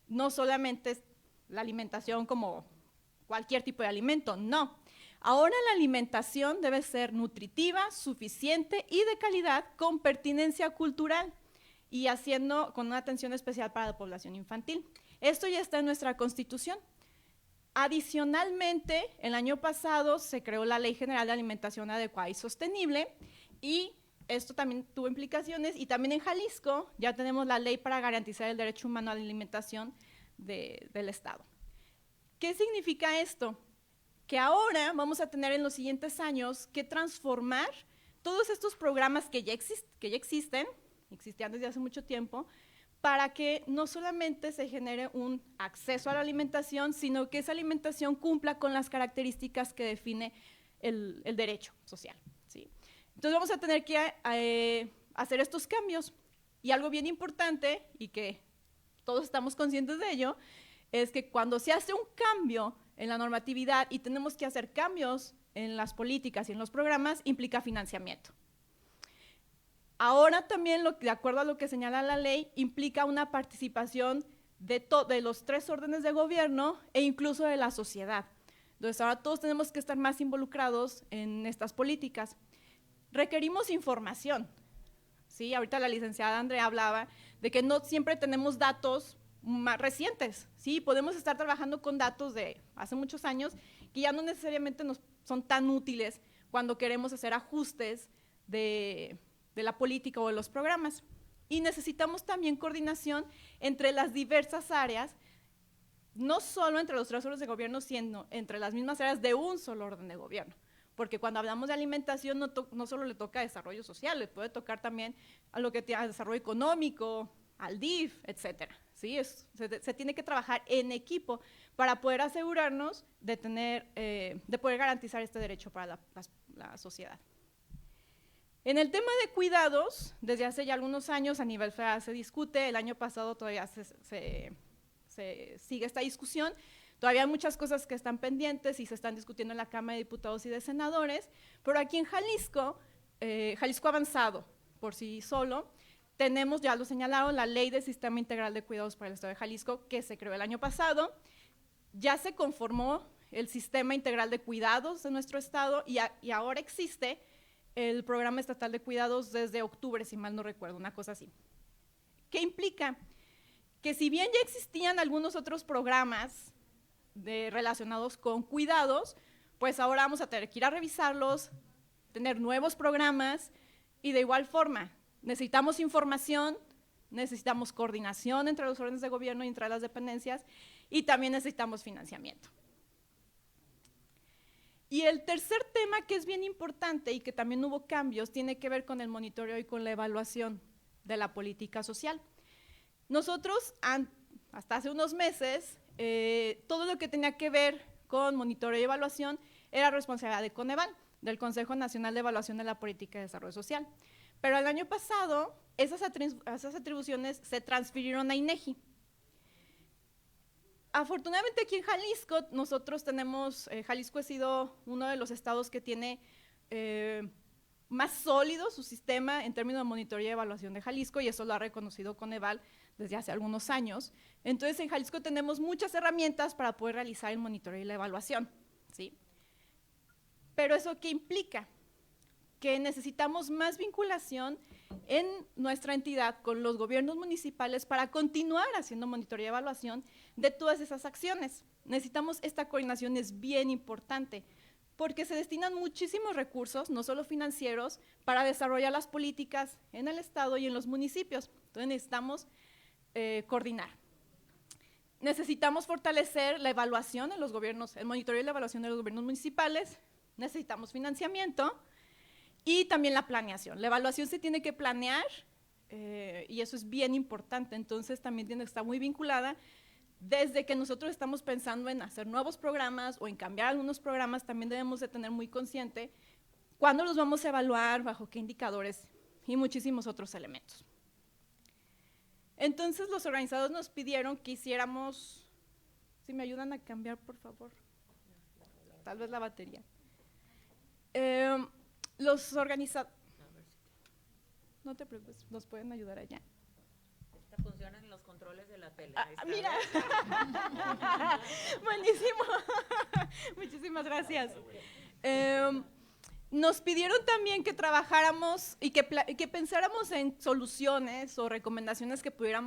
no solamente es la alimentación como cualquier tipo de alimento, no. Ahora la alimentación debe ser nutritiva, suficiente y de calidad con pertinencia cultural y haciendo con una atención especial para la población infantil. Esto ya está en nuestra Constitución. Adicionalmente, el año pasado se creó la Ley General de Alimentación Adecuada y Sostenible y esto también tuvo implicaciones y también en Jalisco ya tenemos la Ley para garantizar el derecho humano a la alimentación del Estado. ¿Qué significa esto? Que ahora vamos a tener en los siguientes años que transformar todos estos programas que ya existían desde hace mucho tiempo, para que no solamente se genere un acceso a la alimentación, sino que esa alimentación cumpla con las características que define el derecho social, ¿sí? Entonces vamos a tener que hacer estos cambios. Y algo bien importante, y que todos estamos conscientes de ello, es que cuando se hace un cambio en la normatividad y tenemos que hacer cambios en las políticas y en los programas, implica financiamiento. Ahora también, de acuerdo a lo que señala la ley, implica una participación de los 3 órdenes de gobierno e incluso de la sociedad. Entonces ahora todos tenemos que estar más involucrados en estas políticas. Requerimos información, ¿sí? Ahorita la licenciada Andrea hablaba de que no siempre tenemos datos más recientes, ¿sí? Podemos estar trabajando con datos de hace muchos años que ya no necesariamente nos son tan útiles cuando queremos hacer ajustes de la política o de los programas. Y necesitamos también coordinación entre las diversas áreas, no solo entre los 3 órdenes de gobierno, sino entre las mismas áreas de un solo orden de gobierno. Porque cuando hablamos de alimentación no solo le toca desarrollo social, le puede tocar también a lo que tiene desarrollo económico, al DIF, etcétera. ¿Sí? Se tiene que trabajar en equipo para poder asegurarnos de poder garantizar este derecho para la sociedad. En el tema de cuidados, desde hace ya algunos años a nivel federal se discute, el año pasado todavía se sigue esta discusión, todavía hay muchas cosas que están pendientes y se están discutiendo en la Cámara de Diputados y de Senadores, pero aquí en Jalisco, Jalisco avanzado por sí solo, tenemos, ya lo señalaron, la Ley del Sistema Integral de Cuidados para el Estado de Jalisco, que se creó el año pasado, ya se conformó el Sistema Integral de Cuidados de nuestro estado y ahora existe el Programa Estatal de Cuidados desde octubre, si mal no recuerdo, una cosa así. ¿Qué implica? Que si bien ya existían algunos otros programas relacionados con cuidados, pues ahora vamos a tener que ir a revisarlos, tener nuevos programas y de igual forma necesitamos información, necesitamos coordinación entre los órdenes de gobierno y entre las dependencias y también necesitamos financiamiento. Y el tercer tema que es bien importante y que también hubo cambios tiene que ver con el monitoreo y con la evaluación de la política social. Nosotros, hasta hace unos meses, todo lo que tenía que ver con monitoreo y evaluación era responsabilidad de Coneval, del Consejo Nacional de Evaluación de la Política de Desarrollo Social. Pero el año pasado, esas atribuciones se transfirieron a INEGI. Afortunadamente aquí en Jalisco, nosotros tenemos, Jalisco ha sido uno de los estados que tiene más sólido su sistema en términos de monitoreo y evaluación de Jalisco, y eso lo ha reconocido Coneval desde hace algunos años. Entonces, en Jalisco tenemos muchas herramientas para poder realizar el monitoreo y la evaluación, ¿sí? Pero ¿eso qué implica? Que necesitamos más vinculación en nuestra entidad con los gobiernos municipales para continuar haciendo monitoreo y evaluación de todas esas acciones. Necesitamos esta coordinación, es bien importante, porque se destinan muchísimos recursos, no solo financieros, para desarrollar las políticas en el estado y en los municipios. Entonces necesitamos coordinar. Necesitamos fortalecer la evaluación en los gobiernos, el monitoreo y la evaluación de los gobiernos municipales. Necesitamos financiamiento y también la planeación. La evaluación se tiene que planear y eso es bien importante. Entonces también tiene que estar muy vinculada. Desde que nosotros estamos pensando en hacer nuevos programas o en cambiar algunos programas, también debemos de tener muy consciente cuándo los vamos a evaluar, bajo qué indicadores y muchísimos otros elementos. Entonces los organizadores nos pidieron que hiciéramos, si me ayudan a cambiar por favor, tal vez la batería. Los organizadores, no te preocupes, nos pueden ayudar allá. Esta funciona en los controles de la tele. Mira, buenísimo, muchísimas gracias. Nos pidieron también que trabajáramos y que pensáramos en soluciones o recomendaciones que pudieran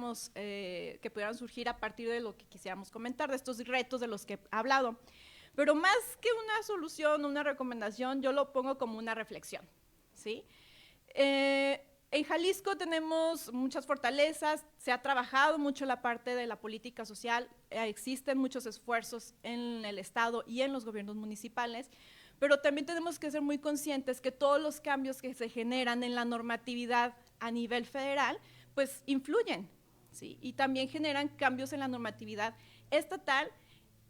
surgir a partir de lo que quisiéramos comentar, de estos retos de los que he hablado. Pero más que una solución, una recomendación, yo lo pongo como una reflexión, ¿sí? En Jalisco tenemos muchas fortalezas, se ha trabajado mucho la parte de la política social, existen muchos esfuerzos en el estado y en los gobiernos municipales, pero también tenemos que ser muy conscientes que todos los cambios que se generan en la normatividad a nivel federal, pues influyen, ¿sí? Y también generan cambios en la normatividad estatal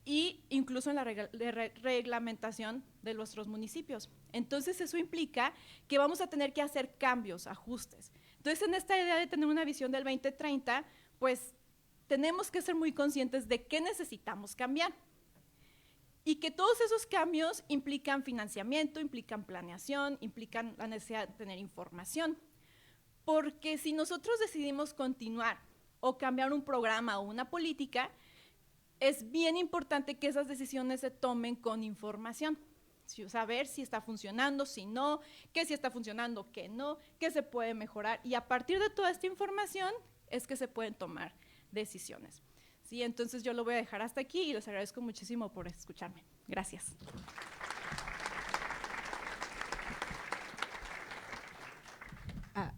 y incluso en la reglamentación de nuestros municipios. Entonces eso implica que vamos a tener que hacer cambios, ajustes. Entonces en esta idea de tener una visión del 2030, pues tenemos que ser muy conscientes de qué necesitamos cambiar. Y que todos esos cambios implican financiamiento, implican planeación, implican la necesidad de tener información. Porque si nosotros decidimos continuar o cambiar un programa o una política, es bien importante que esas decisiones se tomen con información. Saber si está funcionando, si no, qué sí está funcionando, qué no, qué se puede mejorar. Y a partir de toda esta información es que se pueden tomar decisiones. Sí, entonces yo lo voy a dejar hasta aquí y les agradezco muchísimo por escucharme. Gracias.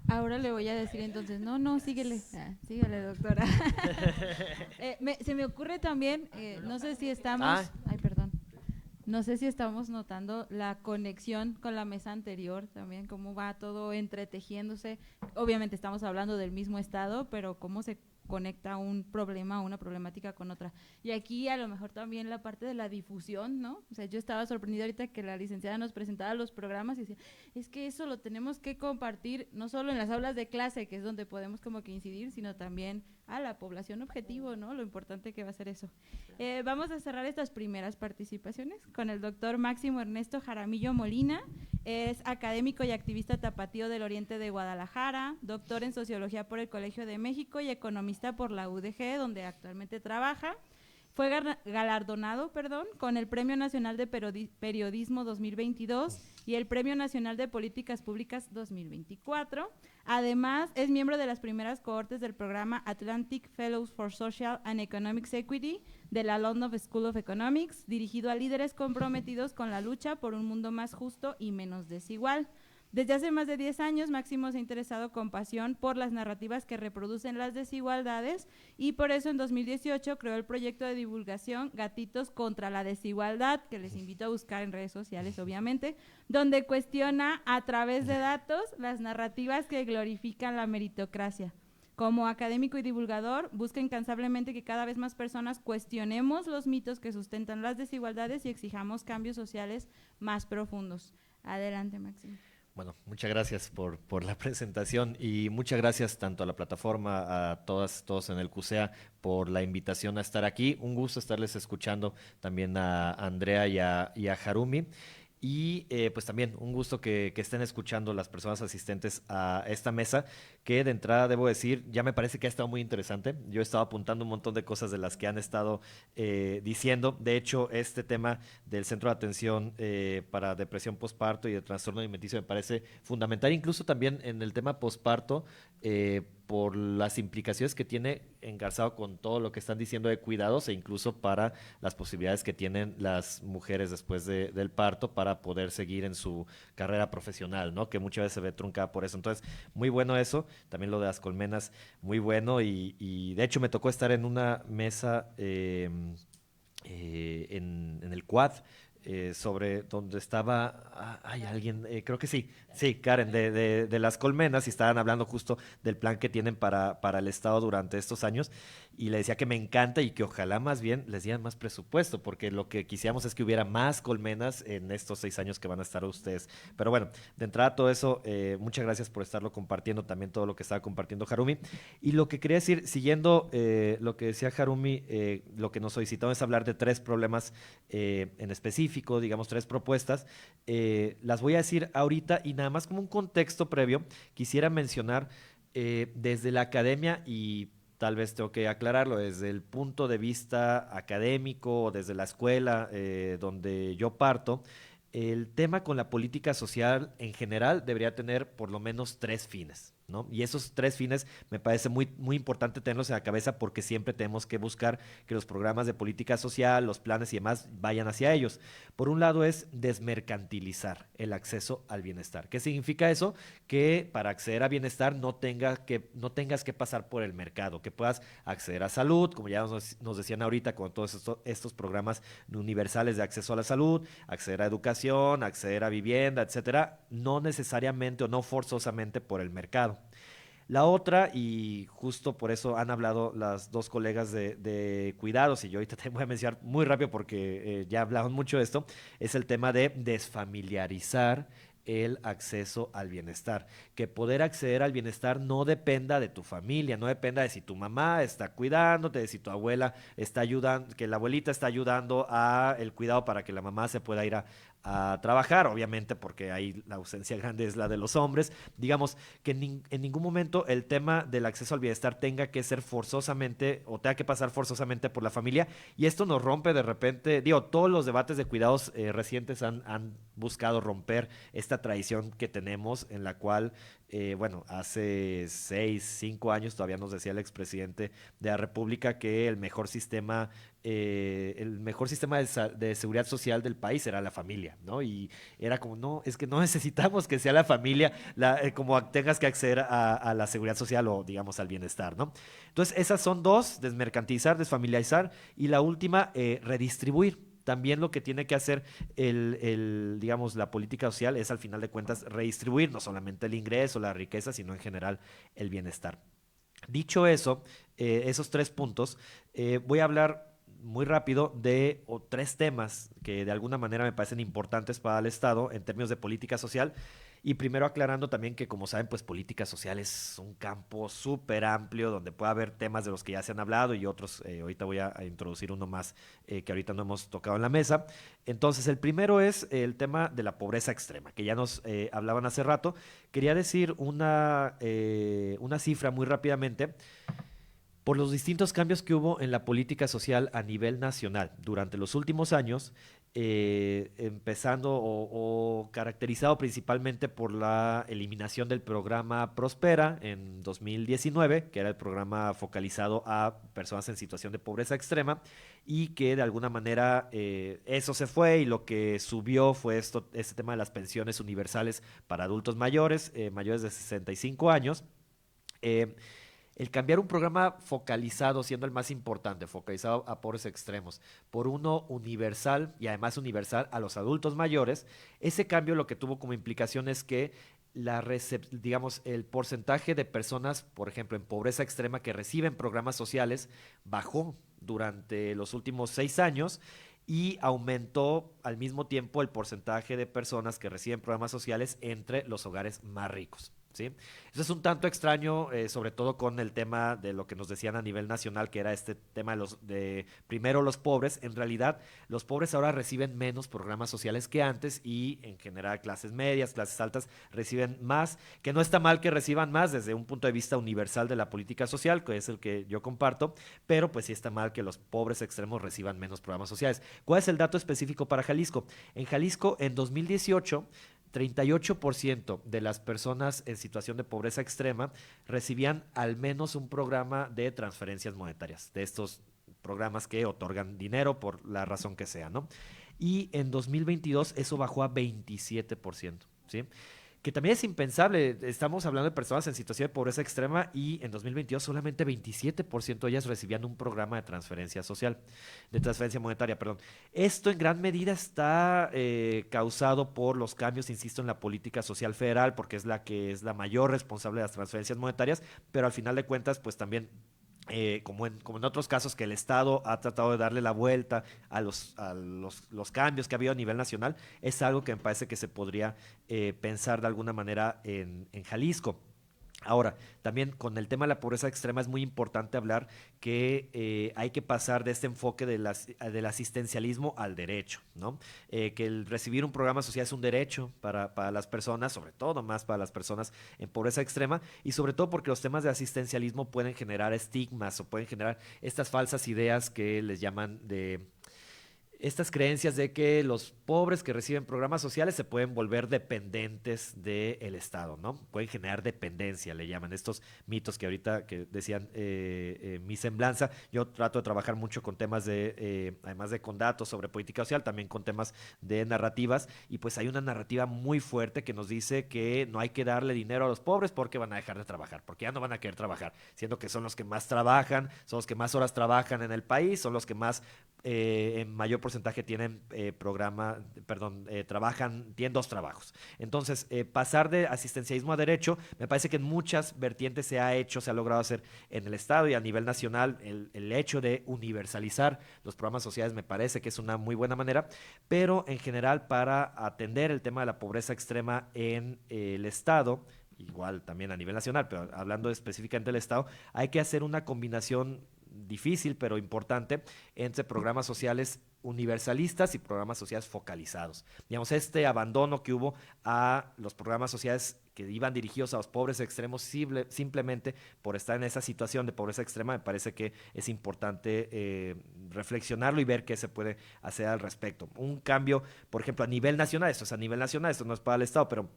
Ahora le voy a decir entonces, no, síguele, síguele, doctora. Se me ocurre también, no sé si estamos, no sé si estamos notando la conexión con la mesa anterior también, cómo va todo entretejiéndose. Obviamente estamos hablando del mismo estado, pero cómo se conecta un problema o una problemática con otra. Y aquí a lo mejor también la parte de la difusión, ¿no? O sea, yo estaba sorprendida ahorita que la licenciada nos presentaba los programas y decía, es que eso lo tenemos que compartir no solo en las aulas de clase, que es donde podemos como que incidir, sino también a la población objetivo, ¿no? Lo importante que va a ser eso. Vamos a cerrar estas primeras participaciones con el doctor Máximo Ernesto Jaramillo Molina. Es académico y activista tapatío del Oriente de Guadalajara, doctor en Sociología por el Colegio de México y economista por la UDG, donde actualmente trabaja. Fue galardonado, con el Premio Nacional de Periodismo 2022 y el Premio Nacional de Políticas Públicas 2024. Además, es miembro de las primeras cohortes del programa Atlantic Fellows for Social and Economic Equity de la London School of Economics, dirigido a líderes comprometidos con la lucha por un mundo más justo y menos desigual. Desde hace más de 10 años, Máximo se ha interesado con pasión por las narrativas que reproducen las desigualdades y por eso en 2018 creó el proyecto de divulgación Gatitos contra la Desigualdad, que les invito a buscar en redes sociales, obviamente, donde cuestiona a través de datos las narrativas que glorifican la meritocracia. Como académico y divulgador, busca incansablemente que cada vez más personas cuestionemos los mitos que sustentan las desigualdades y exijamos cambios sociales más profundos. Adelante, Máximo. Bueno, muchas gracias por la presentación y muchas gracias tanto a la plataforma, a todos en el CUSEA por la invitación a estar aquí. Un gusto estarles escuchando también a Andrea y a Harumi. Y pues también un gusto que estén escuchando las personas asistentes a esta mesa, que de entrada debo decir, ya me parece que ha estado muy interesante. Yo he estado apuntando un montón de cosas de las que han estado diciendo. De hecho, este tema del Centro de Atención para Depresión Postparto y de Trastorno Alimenticio me parece fundamental, incluso también en el tema postparto, por las implicaciones que tiene engarzado con todo lo que están diciendo de cuidados e incluso para las posibilidades que tienen las mujeres después del parto para poder seguir en su carrera profesional, ¿no? Que muchas veces se ve truncada por eso. Entonces, muy bueno eso. También lo de las colmenas, muy bueno. Y de hecho me tocó estar en una mesa en el Quad, sobre donde estaba, hay alguien, creo que sí, Karen, de las colmenas, y estaban hablando justo del plan que tienen para el Estado durante estos años, y le decía que me encanta y que ojalá más bien les dieran más presupuesto, porque lo que quisiéramos es que hubiera más colmenas en estos 6 años que van a estar ustedes. Pero bueno, de entrada todo eso, muchas gracias por estarlo compartiendo, también todo lo que estaba compartiendo Harumi. Y lo que quería decir, siguiendo lo que decía Harumi, lo que nos solicitó es hablar de 3 problemas en específico, digamos 3 propuestas. Las voy a decir ahorita y nada más como un contexto previo, quisiera mencionar desde la academia, y tal vez tengo que aclararlo, desde el punto de vista académico, desde la escuela donde yo parto, el tema con la política social en general debería tener por lo menos 3 fines, ¿no? Y esos 3 fines me parece muy, muy importante tenerlos en la cabeza, porque siempre tenemos que buscar que los programas de política social, los planes y demás vayan hacia ellos. Por un lado es desmercantilizar el acceso al bienestar. ¿Qué significa eso? Que para acceder a bienestar no tengas que pasar por el mercado, que puedas acceder a salud, como ya nos decían ahorita, con todos estos programas universales de acceso a la salud, acceder a educación, acceder a vivienda, etcétera, no necesariamente o no forzosamente por el mercado. La otra, y justo por eso han hablado las 2 colegas de cuidados, y yo ahorita te voy a mencionar muy rápido porque ya hablaron mucho de esto, es el tema de desfamiliarizar el acceso al bienestar, que poder acceder al bienestar no dependa de tu familia, no dependa de si tu mamá está cuidándote, de si tu abuela está ayudando, que la abuelita está ayudando a el cuidado para que la mamá se pueda ir a trabajar, obviamente porque ahí la ausencia grande es la de los hombres. Digamos que en ningún momento el tema del acceso al bienestar tenga que ser forzosamente o tenga que pasar forzosamente por la familia, y esto nos rompe de repente, todos los debates de cuidados recientes han buscado romper esta tradición que tenemos, en la cual hace 5 años todavía nos decía el expresidente de la República que el mejor sistema de seguridad social del país era la familia, ¿no? Y era como, no, es que no necesitamos que sea la familia como tengas que acceder a la seguridad social o, digamos, al bienestar, ¿no? Entonces, esas son 2, desmercantilizar, desfamiliarizar, y la última, redistribuir. También lo que tiene que hacer digamos, la política social es, al final de cuentas, redistribuir no solamente el ingreso, la riqueza, sino en general el bienestar. Dicho eso, esos 3 puntos, voy a hablar muy rápido de 3 temas que de alguna manera me parecen importantes para el Estado en términos de política social. Y primero aclarando también que, como saben, pues política social es un campo súper amplio donde puede haber temas de los que ya se han hablado y otros, ahorita voy a introducir uno más que ahorita no hemos tocado en la mesa. Entonces, el primero es el tema de la pobreza extrema, que ya nos hablaban hace rato. Quería decir una cifra muy rápidamente. Por los distintos cambios que hubo en la política social a nivel nacional durante los últimos años, empezando o caracterizado principalmente por la eliminación del programa Prospera en 2019, que era el programa focalizado a personas en situación de pobreza extrema, y que de alguna manera eso se fue y lo que subió fue este tema de las pensiones universales para adultos mayores, mayores de 65 años. El cambiar un programa focalizado, siendo el más importante, focalizado a pobres extremos, por uno universal y además universal a los adultos mayores, ese cambio lo que tuvo como implicación es que digamos, el porcentaje de personas, por ejemplo, en pobreza extrema que reciben programas sociales bajó durante los últimos 6 años y aumentó al mismo tiempo el porcentaje de personas que reciben programas sociales entre los hogares más ricos. ¿Sí? Eso es un tanto extraño, sobre todo con el tema de lo que nos decían a nivel nacional, que era este tema de primero los pobres. En realidad, los pobres ahora reciben menos programas sociales que antes y en general clases medias, clases altas reciben más, que no está mal que reciban más desde un punto de vista universal de la política social, que es el que yo comparto, pero pues sí está mal que los pobres extremos reciban menos programas sociales. ¿Cuál es el dato específico para Jalisco? En Jalisco, en 2018, 38% de las personas en situación de pobreza extrema recibían al menos un programa de transferencias monetarias, de estos programas que otorgan dinero por la razón que sea, ¿no? Y en 2022 eso bajó a 27%, ¿sí? Que también es impensable. Estamos hablando de personas en situación de pobreza extrema y en 2022 solamente 27% de ellas recibían un programa de transferencia social, de transferencia monetaria, perdón. Esto en gran medida está causado por los cambios, insisto, en la política social federal, porque es la que es la mayor responsable de las transferencias monetarias, pero al final de cuentas, pues también como en otros casos que el Estado ha tratado de darle la vuelta a los cambios que ha habido a nivel nacional, es algo que me parece que se podría pensar de alguna manera en Jalisco. Ahora, también con el tema de la pobreza extrema es muy importante hablar que hay que pasar de este enfoque del asistencialismo al derecho, ¿no? Que el recibir un programa social es un derecho para las personas, sobre todo más para las personas en pobreza extrema, y sobre todo porque los temas de asistencialismo pueden generar estigmas o pueden generar estas falsas ideas que les llaman de estas creencias de que los pobres que reciben programas sociales se pueden volver dependientes del Estado, ¿no? Pueden generar dependencia, le llaman estos mitos que ahorita que decían mi semblanza. Yo trato de trabajar mucho con temas además de con datos sobre política social, también con temas de narrativas, y pues hay una narrativa muy fuerte que nos dice que no hay que darle dinero a los pobres porque van a dejar de trabajar, porque ya no van a querer trabajar, siendo que son los que más trabajan, son los que más horas trabajan en el país, son los que más en mayor porcentaje tienen tienen 2 trabajos. Entonces, pasar de asistencialismo a derecho, me parece que en muchas vertientes se ha logrado hacer en el Estado y a nivel nacional. El hecho de universalizar los programas sociales me parece que es una muy buena manera, pero en general para atender el tema de la pobreza extrema en el Estado, igual también a nivel nacional, pero hablando específicamente del Estado, hay que hacer una combinación difícil pero importante entre programas sociales universalistas y programas sociales focalizados. Digamos, este abandono que hubo a los programas sociales que iban dirigidos a los pobres extremos simplemente por estar en esa situación de pobreza extrema, me parece que es importante reflexionarlo y ver qué se puede hacer al respecto. Un cambio, por ejemplo, a nivel nacional, esto no es para el Estado, pero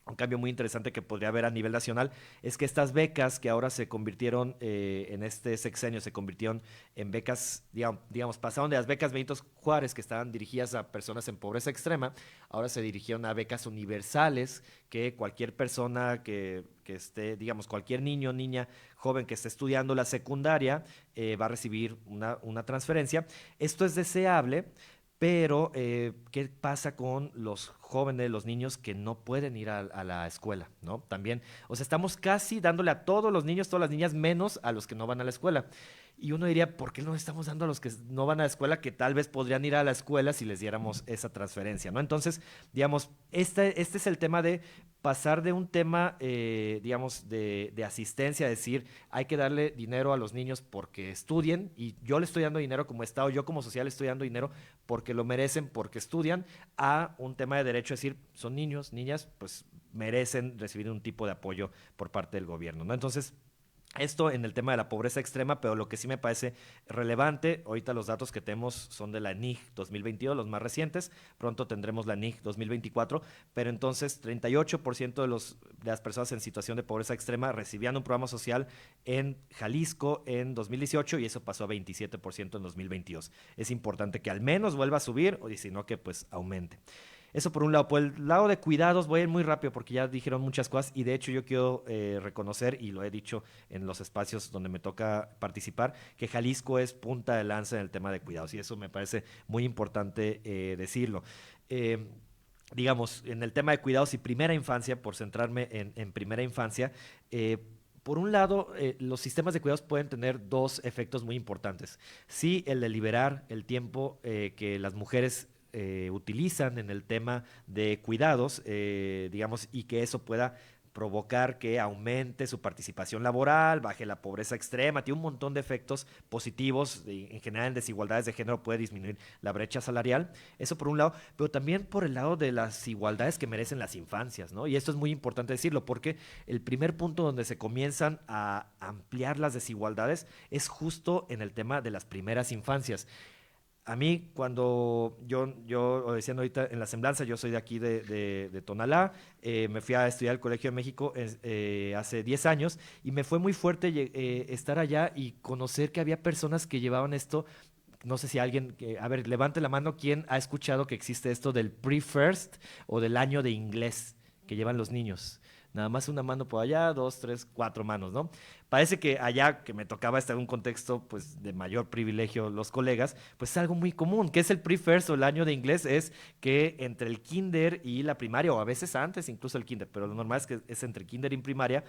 un cambio muy interesante que podría haber a nivel nacional es que estas becas que ahora se convirtieron en este sexenio, se convirtieron en becas, digamos, pasaron de las becas Benito Juárez que estaban dirigidas a personas en pobreza extrema, ahora se dirigieron a becas universales que cualquier persona que esté, digamos, cualquier niño, niña, joven que esté estudiando la secundaria va a recibir una transferencia. Esto es deseable. Pero, ¿qué pasa con los jóvenes, los niños que no pueden ir a la escuela, ¿no? También, o sea, estamos casi dándole a todos los niños, todas las niñas, menos a los que no van a la escuela. Y uno diría, ¿por qué no estamos dando a los que no van a la escuela, que tal vez podrían ir a la escuela si les diéramos esa transferencia, ¿no? Entonces, digamos, este es el tema de pasar de un tema, digamos, de asistencia, decir, hay que darle dinero a los niños porque estudien, y yo le estoy dando dinero como Estado, yo como social le estoy dando dinero porque lo merecen, porque estudian, a un tema de derecho, decir, son niños, niñas, pues merecen recibir un tipo de apoyo por parte del gobierno, ¿no? Entonces, Esto en el tema de la pobreza extrema, pero lo que sí me parece relevante, ahorita los datos que tenemos son de la NIG 2022, los más recientes, pronto tendremos la NIG 2024, pero entonces 38% de las personas en situación de pobreza extrema recibían un programa social en Jalisco en 2018 y eso pasó a 27% en 2022. Es importante que al menos vuelva a subir, o si no que pues aumente. Eso por un lado. Por el lado de cuidados voy a ir muy rápido porque ya dijeron muchas cosas y de hecho yo quiero reconocer, y lo he dicho en los espacios donde me toca participar, que Jalisco es punta de lanza en el tema de cuidados y eso me parece muy importante decirlo. Digamos, en el tema de cuidados y primera infancia, por centrarme en primera infancia, por un lado, los sistemas de cuidados pueden tener dos efectos muy importantes. Sí, el de liberar el tiempo que las mujeres utilizan en el tema de cuidados, digamos, y que eso pueda provocar que aumente su participación laboral, baje la pobreza extrema, tiene un montón de efectos positivos, en general en desigualdades de género puede disminuir la brecha salarial, eso por un lado, pero también por el lado de las igualdades que merecen las infancias, ¿no? Y esto es muy importante decirlo porque el primer punto donde se comienzan a ampliar las desigualdades es justo en el tema de las primeras infancias. A mí, cuando yo lo decían ahorita en la semblanza, yo soy de aquí de Tonalá, me fui a estudiar al Colegio de México hace 10 años y me fue muy fuerte estar allá y conocer que había personas que llevaban esto. No sé si alguien, a ver, levante la mano, ¿quién ha escuchado que existe esto del pre-first o del año de inglés que llevan los niños? Nada más una mano por allá, 2, 3, 4 manos, ¿no? Parece que allá, que me tocaba estar en un contexto pues, de mayor privilegio los colegas, pues es algo muy común. ¿Qué es el pre-first o el año de inglés? Es que entre el kinder y la primaria, o a veces antes incluso el kinder, pero lo normal es que es entre kinder y primaria,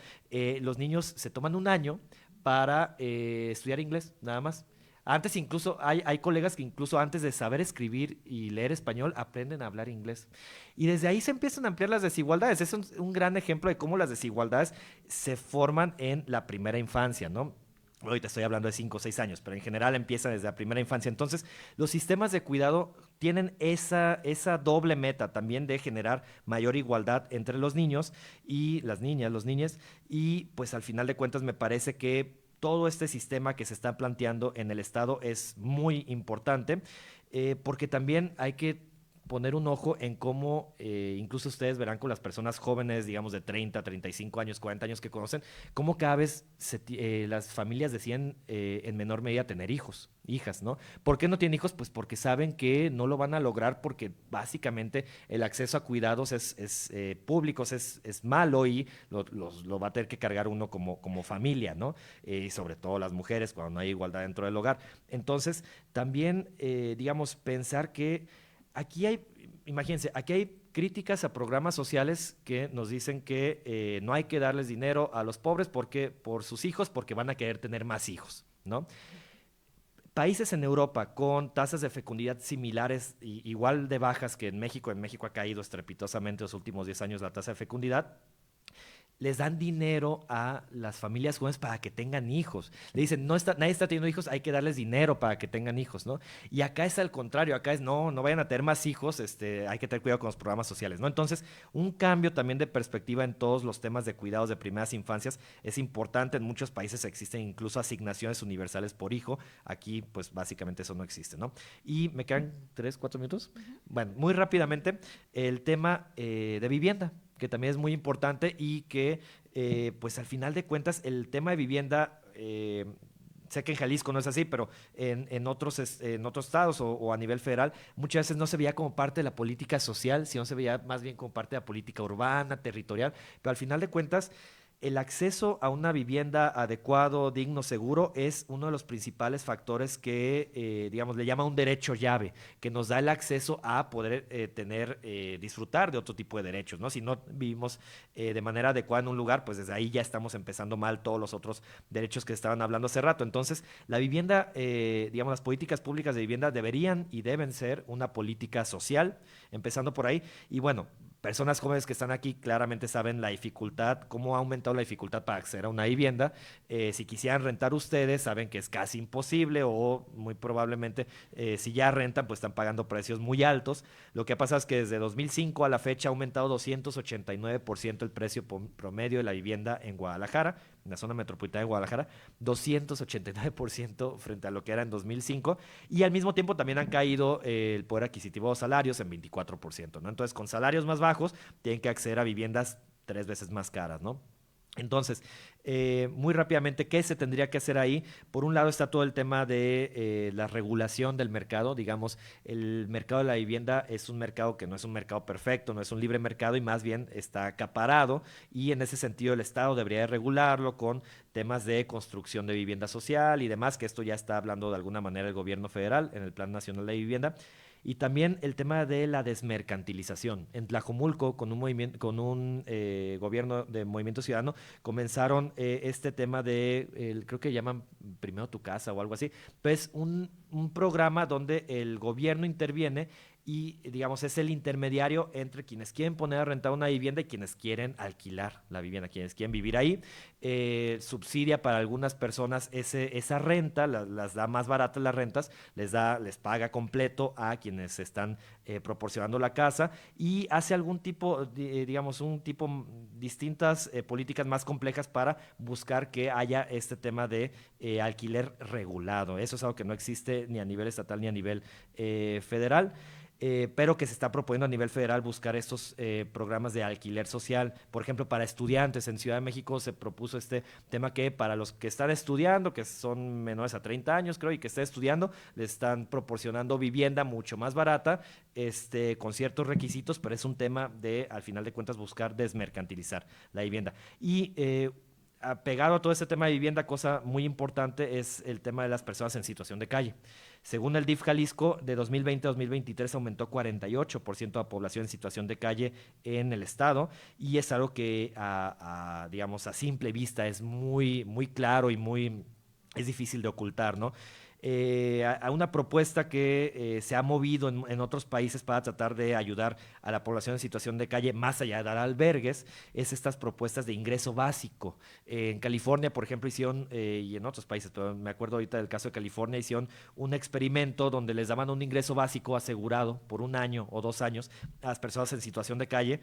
los niños se toman un año para estudiar inglés, nada más. Antes incluso, hay colegas que incluso antes de saber escribir y leer español, aprenden a hablar inglés. Y desde ahí se empiezan a ampliar las desigualdades. Es un gran ejemplo de cómo las desigualdades se forman en la primera infancia, ¿no? Ahorita estoy hablando de 5 o 6 años, pero en general empieza desde la primera infancia. Entonces, los sistemas de cuidado tienen esa doble meta también de generar mayor igualdad entre los niños y las niñas, los niñes. Y pues al final de cuentas me parece que todo este sistema que se está planteando en el Estado es muy importante porque también hay que poner un ojo en cómo, incluso ustedes verán con las personas jóvenes, digamos de 30, 35 años, 40 años que conocen, cómo cada vez las familias deciden en menor medida tener hijos, hijas, ¿no? ¿Por qué no tienen hijos? Pues porque saben que no lo van a lograr porque básicamente el acceso a cuidados es públicos, es malo y lo va a tener que cargar uno como familia, ¿no? Y sobre todo las mujeres cuando no hay igualdad dentro del hogar. Entonces, también, digamos, pensar que imagínense, aquí hay críticas a programas sociales que nos dicen que no hay que darles dinero a los pobres por sus hijos porque van a querer tener más hijos, ¿no? Países en Europa con tasas de fecundidad similares, igual de bajas que en México ha caído estrepitosamente los últimos 10 años la tasa de fecundidad, les dan dinero a las familias jóvenes para que tengan hijos. Le dicen, nadie está teniendo hijos, hay que darles dinero para que tengan hijos, ¿no? Y acá es al contrario, acá es, no vayan a tener más hijos, hay que tener cuidado con los programas sociales, ¿no? Entonces, un cambio también de perspectiva en todos los temas de cuidados de primeras infancias es importante. En muchos países existen incluso asignaciones universales por hijo. Aquí, pues, básicamente eso no existe, ¿no? Y me quedan 3, 4 minutos. Bueno, muy rápidamente, el tema de vivienda, que también es muy importante y que, pues al final de cuentas, el tema de vivienda, sé que en Jalisco no es así, pero en otros estados o a nivel federal, muchas veces no se veía como parte de la política social, sino se veía más bien como parte de la política urbana, territorial, pero al final de cuentas, el acceso a una vivienda adecuado, digno, seguro, es uno de los principales factores que, digamos, le llama un derecho llave, que nos da el acceso a poder disfrutar de otro tipo de derechos, ¿no? Si no vivimos de manera adecuada en un lugar, pues desde ahí ya estamos empezando mal todos los otros derechos que estaban hablando hace rato. Entonces, la vivienda, digamos, las políticas públicas de vivienda deberían y deben ser una política social, empezando por ahí. Y bueno, personas jóvenes que están aquí claramente saben la dificultad, cómo ha aumentado la dificultad para acceder a una vivienda. Si quisieran rentar ustedes, saben que es casi imposible o muy probablemente si ya rentan, pues están pagando precios muy altos. Lo que pasa es que desde 2005 a la fecha ha aumentado 289% el precio promedio de la vivienda en Guadalajara. en la zona metropolitana de Guadalajara, 289% frente a lo que era en 2005, y al mismo tiempo también han caído el poder adquisitivo de los salarios en 24%, ¿no? Entonces, con salarios más bajos, tienen que acceder a viviendas 3 veces más caras, ¿no? Entonces, muy rápidamente, ¿qué se tendría que hacer ahí? Por un lado está todo el tema de la regulación del mercado. Digamos, el mercado de la vivienda es un mercado que no es un mercado perfecto, no es un libre mercado y más bien está acaparado, y en ese sentido el Estado debería de regularlo con temas de construcción de vivienda social y demás, que esto ya está hablando de alguna manera el gobierno federal en el Plan Nacional de Vivienda. Y también el tema de la desmercantilización. En Tlajomulco, con un gobierno de Movimiento Ciudadano, comenzaron este tema de, creo que llaman Primero Tu Casa o algo así, pues un programa donde el gobierno interviene y, digamos, es el intermediario entre quienes quieren poner a rentar una vivienda y quienes quieren alquilar la vivienda, quienes quieren vivir ahí. Subsidia para algunas personas esa renta, las da más baratas las rentas, les paga completo a quienes están proporcionando la casa, y hace algún tipo, distintas políticas más complejas para buscar que haya este tema de alquiler regulado. Eso es algo que no existe ni a nivel estatal ni a nivel federal. Pero que se está proponiendo a nivel federal buscar estos programas de alquiler social. Por ejemplo, para estudiantes en Ciudad de México se propuso este tema que para los que están estudiando, que son menores a 30 años, creo, y que están estudiando, les están proporcionando vivienda mucho más barata, con ciertos requisitos, pero es un tema de, al final de cuentas, buscar desmercantilizar la vivienda. Y pegado a todo este tema de vivienda, cosa muy importante es el tema de las personas en situación de calle. Según el DIF Jalisco, de 2020 a 2023 aumentó 48% la población en situación de calle en el estado, y es algo que digamos, a simple vista es muy, muy claro y es difícil de ocultar, ¿no? A una propuesta que se ha movido en otros países para tratar de ayudar a la población en situación de calle, más allá de dar albergues, es estas propuestas de ingreso básico. En California, por ejemplo, hicieron, y en otros países, pero me acuerdo ahorita del caso de California, hicieron un experimento donde les daban un ingreso básico asegurado por 1 año o 2 años a las personas en situación de calle,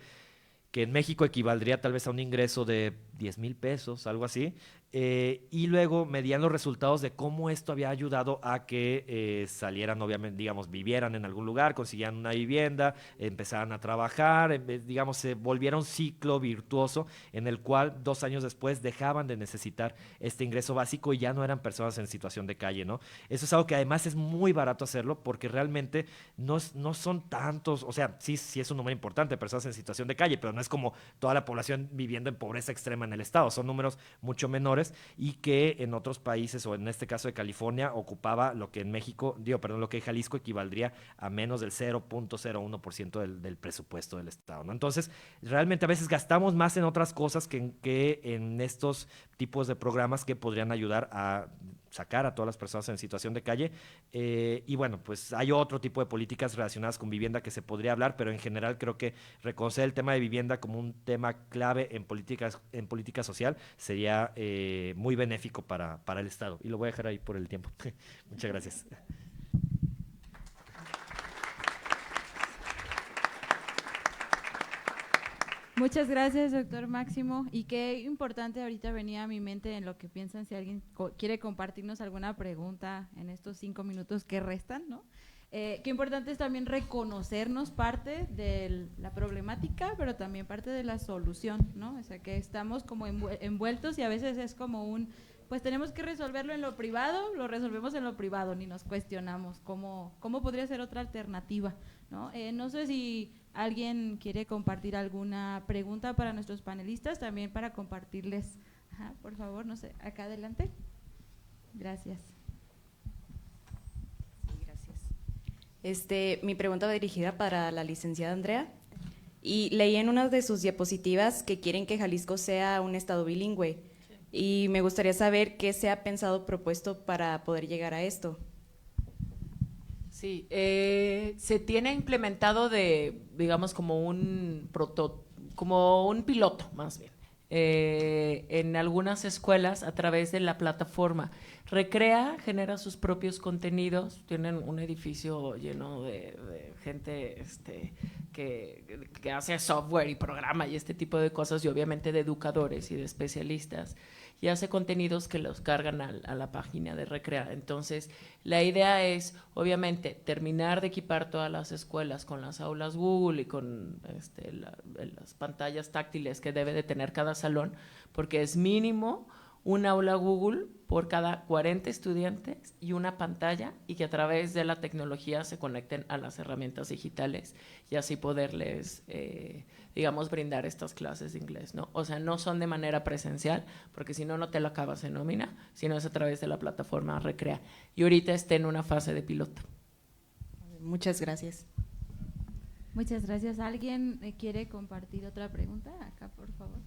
que en México equivaldría tal vez a un ingreso de 10,000 pesos, algo así, y luego medían los resultados de cómo esto había ayudado a que salieran, obviamente, digamos, vivieran en algún lugar, consiguieran una vivienda, empezaran a trabajar, digamos, se volviera un ciclo virtuoso en el cual 2 años después dejaban de necesitar este ingreso básico y ya no eran personas en situación de calle, ¿no? Eso es algo que además es muy barato hacerlo porque realmente no son tantos, o sea, sí es un número importante de personas en situación de calle, pero no es como toda la población viviendo en pobreza extrema en el estado, son números mucho menores, y que en otros países, o en este caso de California, ocupaba lo que en México, lo que en Jalisco equivaldría a menos del 0.01% del presupuesto del estado, ¿no? Entonces, realmente a veces gastamos más en otras cosas que en estos tipos de programas que podrían ayudar a sacar a todas las personas en situación de calle. Y bueno, pues hay otro tipo de políticas relacionadas con vivienda que se podría hablar, pero en general creo que reconocer el tema de vivienda como un tema clave en política social sería muy benéfico para el Estado. Y lo voy a dejar ahí por el tiempo. Muchas gracias. Muchas gracias, doctor Máximo. Y qué importante, ahorita venía a mi mente en lo que piensan, si alguien quiere compartirnos alguna pregunta en estos 5 minutos que restan, ¿no? Qué importante es también reconocernos parte de la problemática, pero también parte de la solución, ¿no? O sea, que estamos como envueltos y a veces es como pues tenemos que resolverlo en lo privado, lo resolvemos en lo privado, ni nos cuestionamos cómo podría ser otra alternativa, ¿no? No sé si alguien quiere compartir alguna pregunta para nuestros panelistas, también para compartirles. Ajá, por favor, no sé, acá adelante. Gracias. Mi pregunta va dirigida para la licenciada Andrea, y leí en una de sus diapositivas que quieren que Jalisco sea un estado bilingüe, y me gustaría saber qué se ha pensado, propuesto para poder llegar a esto. Sí, se tiene implementado digamos, como un piloto, más bien, en algunas escuelas a través de la plataforma. Recrea genera sus propios contenidos, tienen un edificio lleno de gente que hace software y programa y este tipo de cosas, y obviamente de educadores y de especialistas, y hace contenidos que los cargan a la página de Recrea. Entonces, la idea es, obviamente, terminar de equipar todas las escuelas con las aulas Google y con las pantallas táctiles que debe de tener cada salón, porque es mínimo un aula Google por cada 40 estudiantes y una pantalla, y que a través de la tecnología se conecten a las herramientas digitales y así poderles, digamos, brindar estas clases de inglés, ¿no? O sea, no son de manera presencial, porque si no, no te lo acabas en nómina, sino es a través de la plataforma Recrea. Y ahorita está en una fase de piloto. Muchas gracias. Muchas gracias. ¿Alguien quiere compartir otra pregunta? Acá, por favor.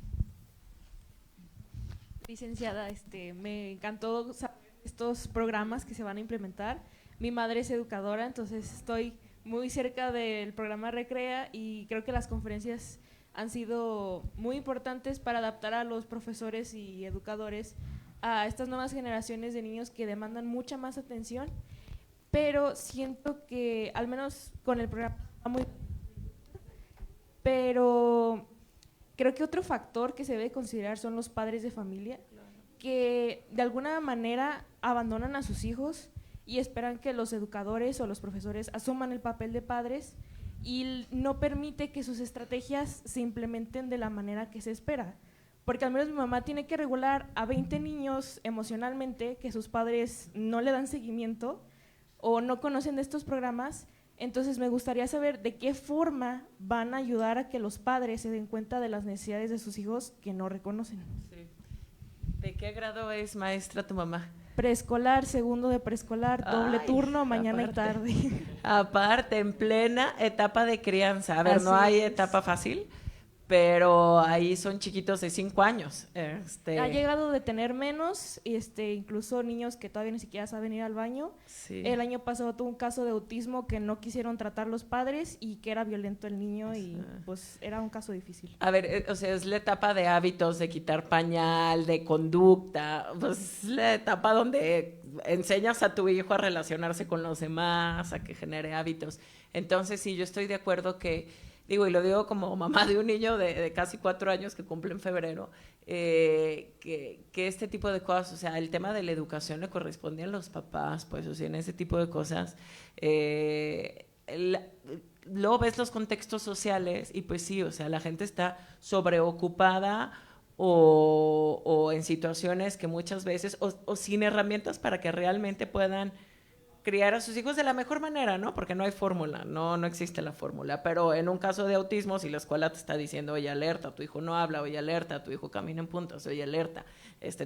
Licenciada, me encantó saber estos programas que se van a implementar. Mi madre es educadora, entonces estoy muy cerca del programa Recrea y creo que las conferencias han sido muy importantes para adaptar a los profesores y educadores a estas nuevas generaciones de niños que demandan mucha más atención, pero siento que al menos con el programa muy, pero creo que otro factor que se debe considerar son los padres de familia, que de alguna manera abandonan a sus hijos y esperan que los educadores o los profesores asuman el papel de padres, y no permite que sus estrategias se implementen de la manera que se espera. Porque al menos mi mamá tiene que regular a 20 niños emocionalmente que sus padres no le dan seguimiento o no conocen de estos programas. Entonces me gustaría saber de qué forma van a ayudar a que los padres se den cuenta de las necesidades de sus hijos que no reconocen. Sí. ¿De qué grado es maestra tu mamá? Preescolar, segundo de preescolar, doble turno, mañana aparte, y tarde. Aparte, en plena etapa de crianza. A ver, Así no hay es. etapa fácil, pero ahí son chiquitos de 5 años. Ha llegado de tener menos, incluso niños que todavía ni siquiera saben ir al baño. Sí. El año pasado tuvo un caso de autismo que no quisieron tratar los padres y que era violento el niño y pues era un caso difícil. A ver, o sea, es la etapa de hábitos, de quitar pañal, de conducta, pues es la etapa donde enseñas a tu hijo a relacionarse con los demás, a que genere hábitos. Entonces, sí, yo estoy de acuerdo que, digo, y lo digo como mamá de un niño de casi 4 años que cumple en febrero, que este tipo de cosas, o sea, el tema de la educación le corresponde a los papás, pues, o sea, en ese tipo de cosas, luego ves los contextos sociales y pues sí, o sea, la gente está sobreocupada o en situaciones que muchas veces, o sin herramientas para que realmente puedan criar a sus hijos de la mejor manera, ¿no? Porque no hay fórmula, no existe la fórmula, pero en un caso de autismo, si la escuela te está diciendo, oye, alerta, tu hijo no habla, oye, alerta, tu hijo camina en puntas, oye, alerta,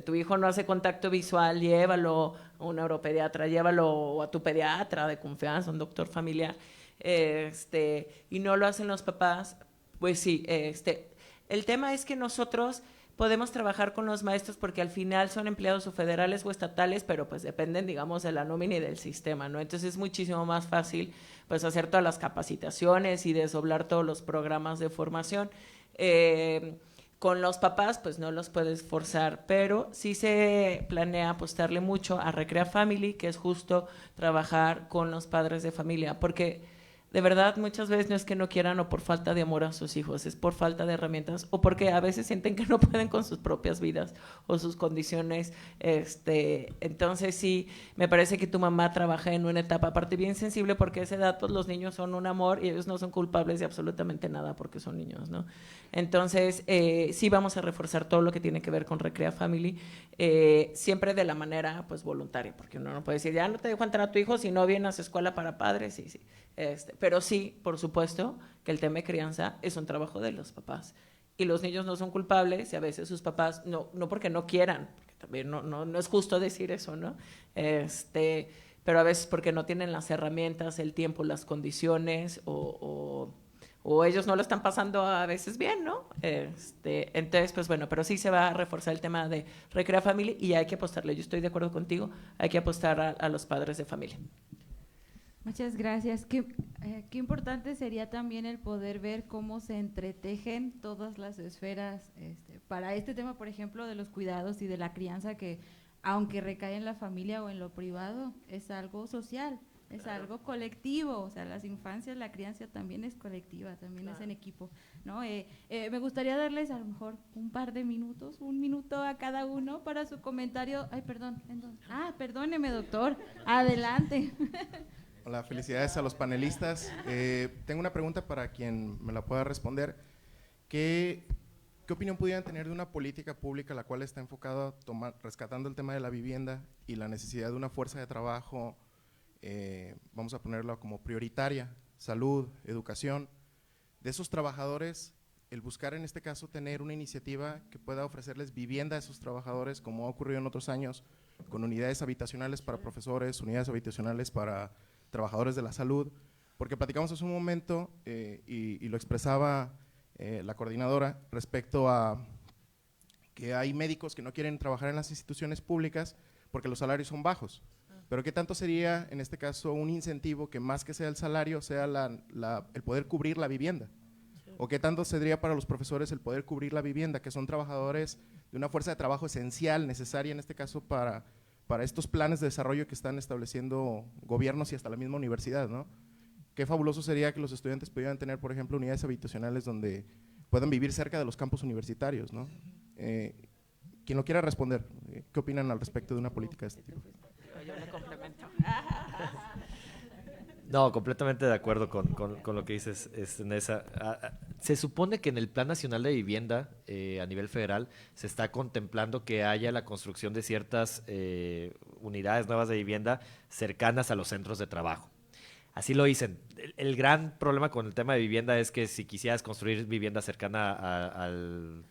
tu hijo no hace contacto visual, llévalo a un neuropediatra, llévalo a tu pediatra de confianza, un doctor familiar, y no lo hacen los papás, pues sí, el tema es que nosotros podemos trabajar con los maestros porque al final son empleados o federales o estatales, pero pues dependen, digamos, de la nómina y del sistema, ¿no? Entonces es muchísimo más fácil pues hacer todas las capacitaciones y desdoblar todos los programas de formación. Con los papás pues no los puedes forzar, pero sí se planea apostarle mucho a Recrea Family, que es justo trabajar con los padres de familia, porque de verdad muchas veces no es que no quieran o por falta de amor a sus hijos, es por falta de herramientas o porque a veces sienten que no pueden con sus propias vidas o sus condiciones. Entonces sí, me parece que tu mamá trabaja en una etapa aparte bien sensible, porque a esa edad pues los niños son un amor y ellos no son culpables de absolutamente nada porque son niños, ¿no? Entonces sí vamos a reforzar todo lo que tiene que ver con Recrea Family, siempre de la manera pues voluntaria, porque uno no puede decir, ya no te dejo entrar a tu hijo si no vienes a escuela para padres, sí. Pero sí, por supuesto, que el tema de crianza es un trabajo de los papás. Y los niños no son culpables y a veces sus papás, no porque no quieran, porque también no es justo decir eso, ¿no? Pero a veces porque no tienen las herramientas, el tiempo, las condiciones o ellos no lo están pasando a veces bien, ¿no? Entonces, pues bueno, pero sí se va a reforzar el tema de Recrea Family y hay que apostarle. Yo estoy de acuerdo contigo, hay que apostar a los padres de familia. Muchas gracias. Qué importante sería también el poder ver cómo se entretejen todas las esferas para este tema, por ejemplo, de los cuidados y de la crianza, que aunque recae en la familia o en lo privado, es algo social, es algo colectivo, o sea, las infancias, la crianza también es colectiva, también es en equipo, ¿no? Me gustaría darles a lo mejor un par de minutos, 1 minuto a cada uno para su comentario. Ay, perdón, perdóneme, doctor, adelante. Hola, felicidades a los panelistas. Tengo una pregunta para quien me la pueda responder. ¿Qué opinión pudieran tener de una política pública la cual está enfocada a rescatando el tema de la vivienda y la necesidad de una fuerza de trabajo, vamos a ponerlo como prioritaria, salud, educación, de esos trabajadores, el buscar en este caso tener una iniciativa que pueda ofrecerles vivienda a esos trabajadores, como ha ocurrido en otros años, con unidades habitacionales para profesores, unidades habitacionales para trabajadores de la salud, porque platicamos hace un momento y lo expresaba la coordinadora respecto a que hay médicos que no quieren trabajar en las instituciones públicas porque los salarios son bajos. Pero ¿qué tanto sería, en este caso, un incentivo que más que sea el salario, sea el poder cubrir la vivienda? ¿O qué tanto sería para los profesores el poder cubrir la vivienda, que son trabajadores de una fuerza de trabajo esencial, necesaria en este caso para estos planes de desarrollo que están estableciendo gobiernos y hasta la misma universidad, ¿no? Qué fabuloso sería que los estudiantes pudieran tener, por ejemplo, unidades habitacionales donde puedan vivir cerca de los campus universitarios, ¿no? Quien lo quiera responder, ¿qué opinan al respecto de una política de este tipo? Yo le complemento. No, completamente de acuerdo con lo que dices, Nessa. Se supone que en el Plan Nacional de Vivienda a nivel federal se está contemplando que haya la construcción de ciertas unidades nuevas de vivienda cercanas a los centros de trabajo. Así lo dicen. El gran problema con el tema de vivienda es que si quisieras construir vivienda cercana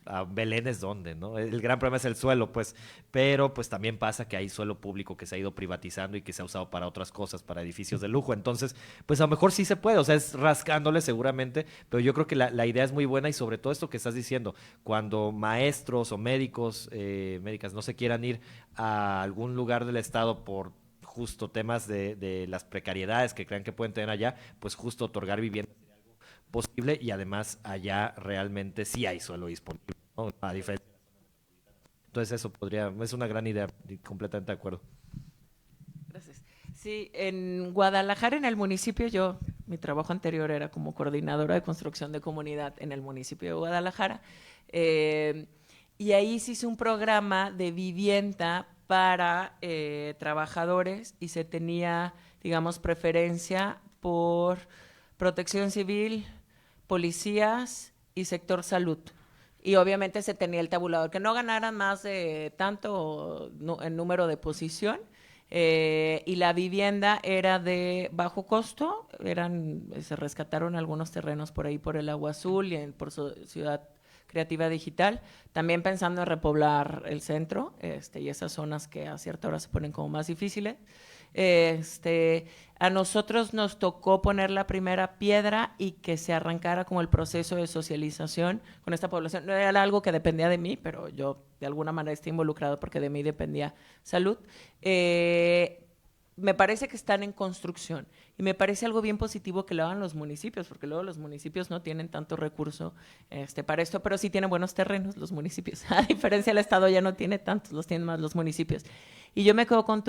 a Belén es donde, ¿no? El gran problema es el suelo, pues, pero pues también pasa que hay suelo público que se ha ido privatizando y que se ha usado para otras cosas, para edificios de lujo. Entonces, pues a lo mejor sí se puede, o sea, es rascándole seguramente, pero yo creo que la idea es muy buena y sobre todo esto que estás diciendo, cuando maestros o médicos, médicas no se quieran ir a algún lugar del estado por justo temas de las precariedades que crean que pueden tener allá, pues justo otorgar vivienda sería algo posible y además allá realmente sí hay suelo disponible, ¿no? A diferencia. Entonces eso es una gran idea y completamente de acuerdo. Gracias. Sí, en Guadalajara, en el municipio, mi trabajo anterior era como coordinadora de construcción de comunidad en el municipio de Guadalajara, y ahí se hizo un programa de vivienda para trabajadores y se tenía, digamos, preferencia por protección civil, policías y sector salud. Y obviamente se tenía el tabulador, que no ganaran más de tanto en número de posición, y la vivienda era de bajo costo, se rescataron algunos terrenos por ahí por el Agua Azul y por Ciudad Creativa Digital, también pensando en repoblar el centro y esas zonas que a cierta hora se ponen como más difíciles. A nosotros nos tocó poner la primera piedra y que se arrancara como el proceso de socialización con esta población. No era algo que dependía de mí, pero yo de alguna manera estoy involucrado porque de mí dependía salud. Me parece que están en construcción y me parece algo bien positivo que lo hagan los municipios, porque luego los municipios no tienen tanto recurso para esto, pero sí tienen buenos terrenos los municipios. A diferencia del Estado ya no tiene tantos, los tienen más los municipios. Y yo me quedo con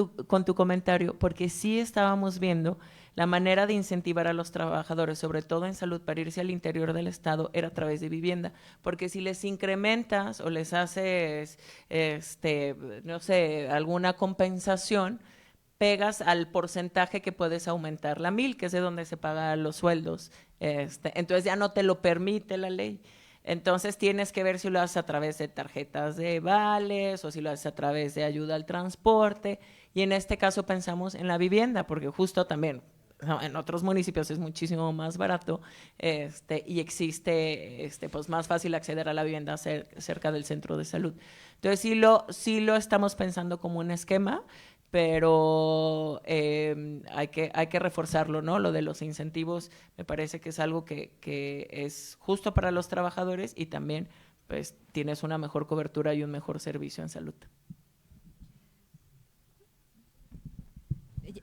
tu comentario, porque sí estábamos viendo la manera de incentivar a los trabajadores, sobre todo en salud, para irse al interior del Estado, era a través de vivienda, porque si les incrementas o les haces, no sé, alguna compensación, pegas al porcentaje que puedes aumentar, la MIL, que es de donde se pagan los sueldos, entonces ya no te lo permite la ley. Entonces tienes que ver si lo haces a través de tarjetas de vales o si lo haces a través de ayuda al transporte, y en este caso pensamos en la vivienda, porque justo también en otros municipios es muchísimo más barato y existe pues más fácil acceder a la vivienda cerca del centro de salud. Entonces sí lo estamos pensando como un esquema, pero hay que reforzarlo, ¿no? Lo de los incentivos me parece que es algo que es justo para los trabajadores y también pues tienes una mejor cobertura y un mejor servicio en salud.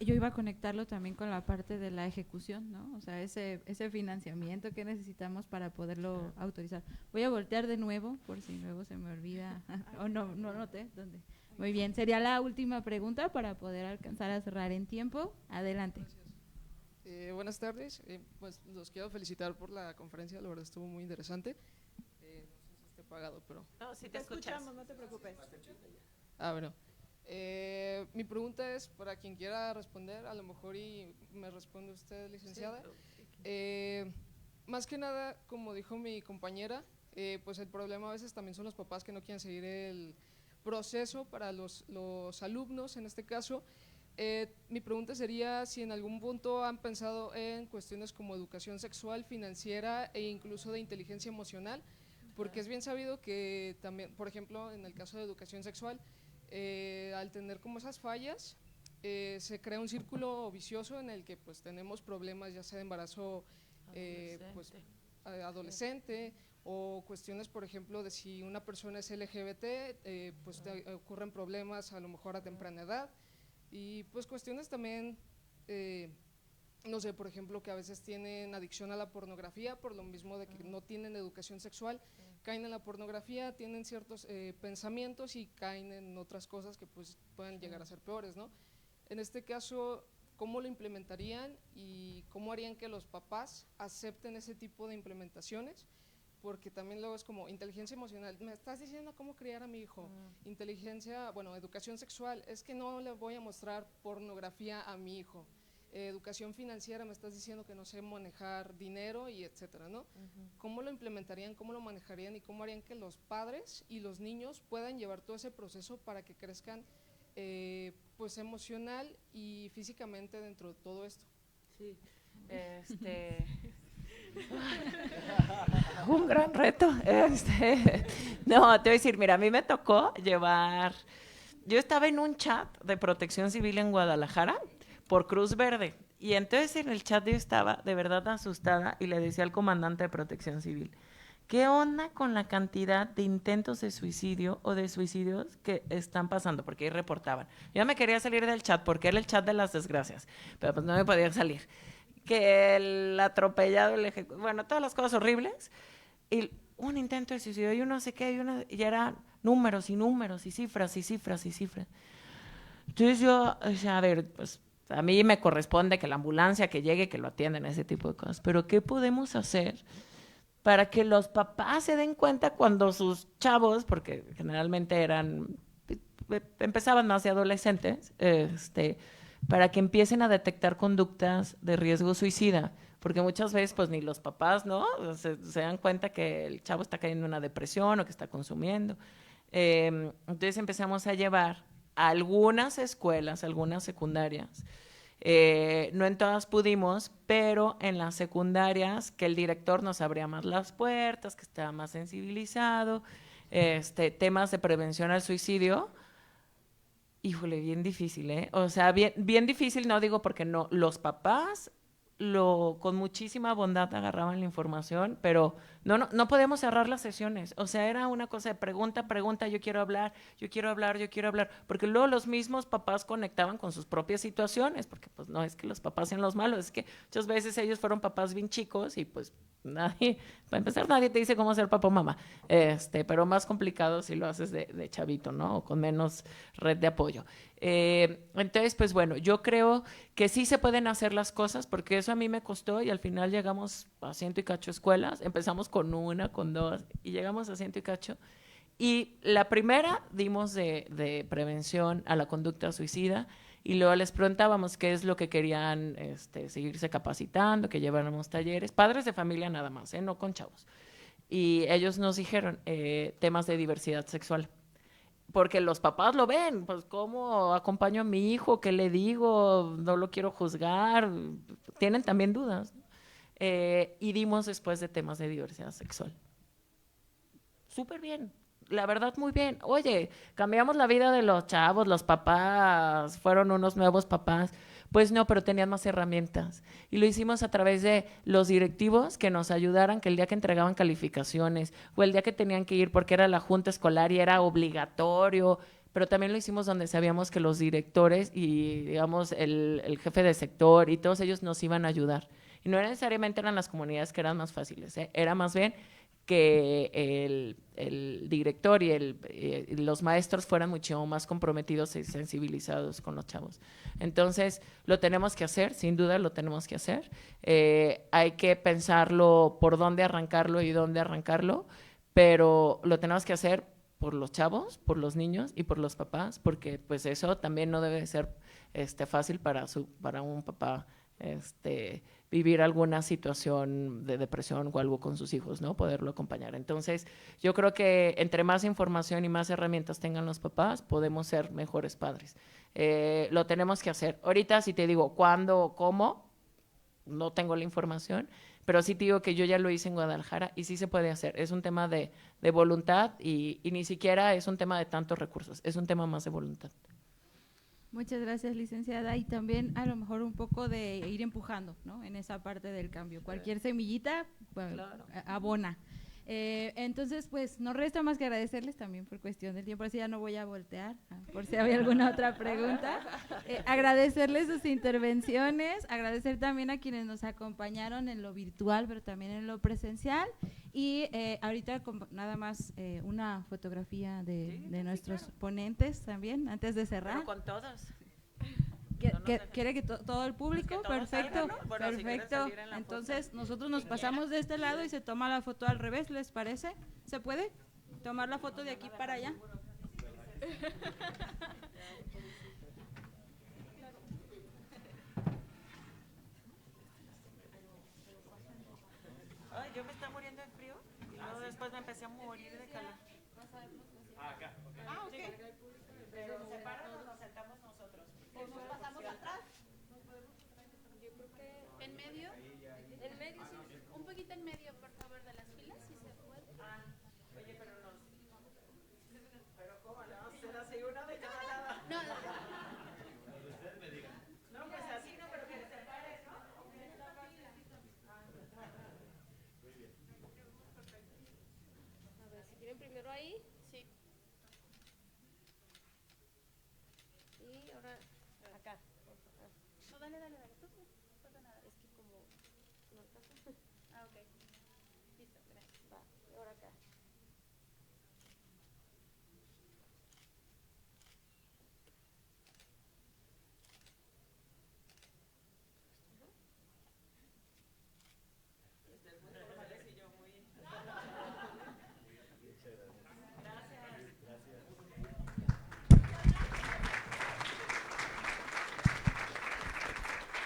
Yo iba a conectarlo también con la parte de la ejecución, ¿no? O sea, ese financiamiento que necesitamos para poderlo autorizar. Voy a voltear de nuevo, por si luego se me olvida, o no noté, ¿dónde? Muy bien, sería la última pregunta para poder alcanzar a cerrar en tiempo. Adelante. Buenas tardes, pues los quiero felicitar por la conferencia, la verdad estuvo muy interesante. No sé si esté pagado, pero… No, si te escuchamos, no te preocupes. Bueno. Mi pregunta es para quien quiera responder, a lo mejor y me responde usted, licenciada. Más que nada, como dijo mi compañera, pues el problema a veces también son los papás que no quieren seguir el proceso para los alumnos, en este caso. Mi pregunta sería si en algún punto han pensado en cuestiones como educación sexual, financiera e incluso de inteligencia emocional, porque es bien sabido que también, por ejemplo, en el caso de educación sexual, al tener como esas fallas, se crea un círculo vicioso en el que pues tenemos problemas ya sea de embarazo pues, adolescente o cuestiones, por ejemplo, de si una persona es LGBT, pues ocurren problemas a lo mejor a temprana edad. Y pues cuestiones también, no sé, por ejemplo, que a veces tienen adicción a la pornografía por lo mismo de que no tienen educación sexual, caen en la pornografía, tienen ciertos pensamientos y caen en otras cosas que pues pueden llegar a ser peores, ¿no? En este caso, ¿cómo lo implementarían y cómo harían que los papás acepten ese tipo de implementaciones? Porque también luego es como inteligencia emocional, me estás diciendo cómo criar a mi hijo, inteligencia, bueno, educación sexual, es que no le voy a mostrar pornografía a mi hijo, educación financiera, me estás diciendo que no sé manejar dinero y etcétera, ¿no? ¿Cómo lo implementarían, cómo lo manejarían y cómo harían que los padres y los niños puedan llevar todo ese proceso para que crezcan pues emocional y físicamente dentro de todo esto? Sí, un gran reto. No, te voy a decir, mira, a mí me tocó llevar, yo estaba en un chat de Protección Civil en Guadalajara por Cruz Verde, y entonces en el chat yo estaba de verdad asustada y le decía al comandante de Protección Civil, ¿qué onda con la cantidad de intentos de suicidio o de suicidios que están pasando? Porque ahí reportaban. Yo me quería salir del chat porque era el chat de las desgracias, pero pues no me podía salir. Que el atropellado, bueno, todas las cosas horribles, y un intento de suicidio, y uno sé qué, y eran números y números, y cifras, y cifras, y cifras. Entonces yo, o sea, a ver, pues a mí me corresponde que la ambulancia que llegue, que lo atiendan, ese tipo de cosas, pero ¿qué podemos hacer para que los papás se den cuenta cuando sus chavos, porque generalmente empezaban más de adolescentes, para que empiecen a detectar conductas de riesgo suicida? Porque muchas veces pues ni los papás, ¿no? Se dan cuenta que el chavo está cayendo en una depresión o que está consumiendo. Entonces empezamos a llevar a algunas escuelas, algunas secundarias. No en todas pudimos, pero en las secundarias que el director nos abría más las puertas, que estaba más sensibilizado, temas de prevención al suicidio. Híjole, bien difícil, ¿eh? O sea, bien difícil, no digo porque no, los papás con muchísima bondad agarraban la información, pero no podíamos cerrar las sesiones. O sea, era una cosa de pregunta, yo quiero hablar, porque luego los mismos papás conectaban con sus propias situaciones, porque pues no es que los papás sean los malos, es que muchas veces ellos fueron papás bien chicos y pues nadie, para empezar, nadie te dice cómo ser papá o mamá, pero más complicado si lo haces de chavito, ¿no? O con menos red de apoyo. Entonces, pues bueno, yo creo que sí se pueden hacer las cosas, porque eso a mí me costó y al final llegamos a 100 y cacho escuelas, empezamos con 1, con 2 y llegamos a 100 y cacho. Y la primera dimos de prevención a la conducta suicida y luego les preguntábamos qué es lo que querían seguirse capacitando, que lleváramos talleres, padres de familia nada más, no con chavos. Y ellos nos dijeron temas de diversidad sexual. Porque los papás lo ven, pues cómo acompaño a mi hijo, qué le digo, no lo quiero juzgar, tienen también dudas. Y dimos después de temas de diversidad sexual. Súper bien, la verdad muy bien. Oye, cambiamos la vida de los chavos, los papás fueron unos nuevos papás. Pues no, pero tenían más herramientas. Y lo hicimos a través de los directivos que nos ayudaran, que el día que entregaban calificaciones o el día que tenían que ir porque era la junta escolar y era obligatorio, pero también lo hicimos donde sabíamos que los directores y, digamos, el jefe de sector y todos ellos nos iban a ayudar. Y no necesariamente eran las comunidades que eran más fáciles, era más bien que el director y los maestros fueran mucho más comprometidos y sensibilizados con los chavos. Entonces, lo tenemos que hacer, sin duda lo tenemos que hacer. Hay que pensarlo por dónde arrancarlo y dónde arrancarlo, pero lo tenemos que hacer por los chavos, por los niños y por los papás, porque pues eso también no debe ser fácil para un papá vivir alguna situación de depresión o algo con sus hijos, ¿no? Poderlo acompañar. Entonces, yo creo que entre más información y más herramientas tengan los papás, podemos ser mejores padres. Lo tenemos que hacer. Ahorita, si te digo cuándo, cómo, no tengo la información, pero sí te digo que yo ya lo hice en Guadalajara y sí se puede hacer. Es un tema de voluntad y ni siquiera es un tema de tantos recursos, es un tema más de voluntad. Muchas gracias, licenciada, y también a lo mejor un poco de ir empujando, ¿no? En esa parte del cambio. Cualquier semillita, bueno, claro, abona. Entonces, pues, no resta más que agradecerles también por cuestión del tiempo, así ya no voy a voltear, por si había alguna otra pregunta. Agradecerles sus intervenciones, agradecer también a quienes nos acompañaron en lo virtual, pero también en lo presencial, y ahorita nada más una fotografía de nuestros ponentes también, antes de cerrar. Pero con todos. ¿Quiere que todo el público? Perfecto, salgan, ¿no? Bueno, perfecto. Si entonces nosotros nos pasamos de este lado y se toma la foto al revés, ¿les parece? ¿Se puede tomar la foto de aquí para allá? Ay, yo me estaba muriendo de frío y luego después me empecé a morir de calor. Acá. Ok. Pero ¿se separan o nos sentamos nosotros? ¿O nos pasamos atrás? Yo creo que en medio, sí, un poquito en medio, por favor, de las filas, si se puede. Oye, pero ¿cómo le vamos a hacer así una de cada lado? No, ustedes me digan. No, pues así no, pero que se separe, ¿no? Muy bien. A ver, si quieren primero ahí. Sí. Y ahora acá. No, dale. No pasa nada. Es que como no alcanza. Ah, ok. Listo, gracias. Va, y ahora acá.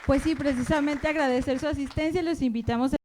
Pues sí, precisamente agradecer su asistencia y los invitamos a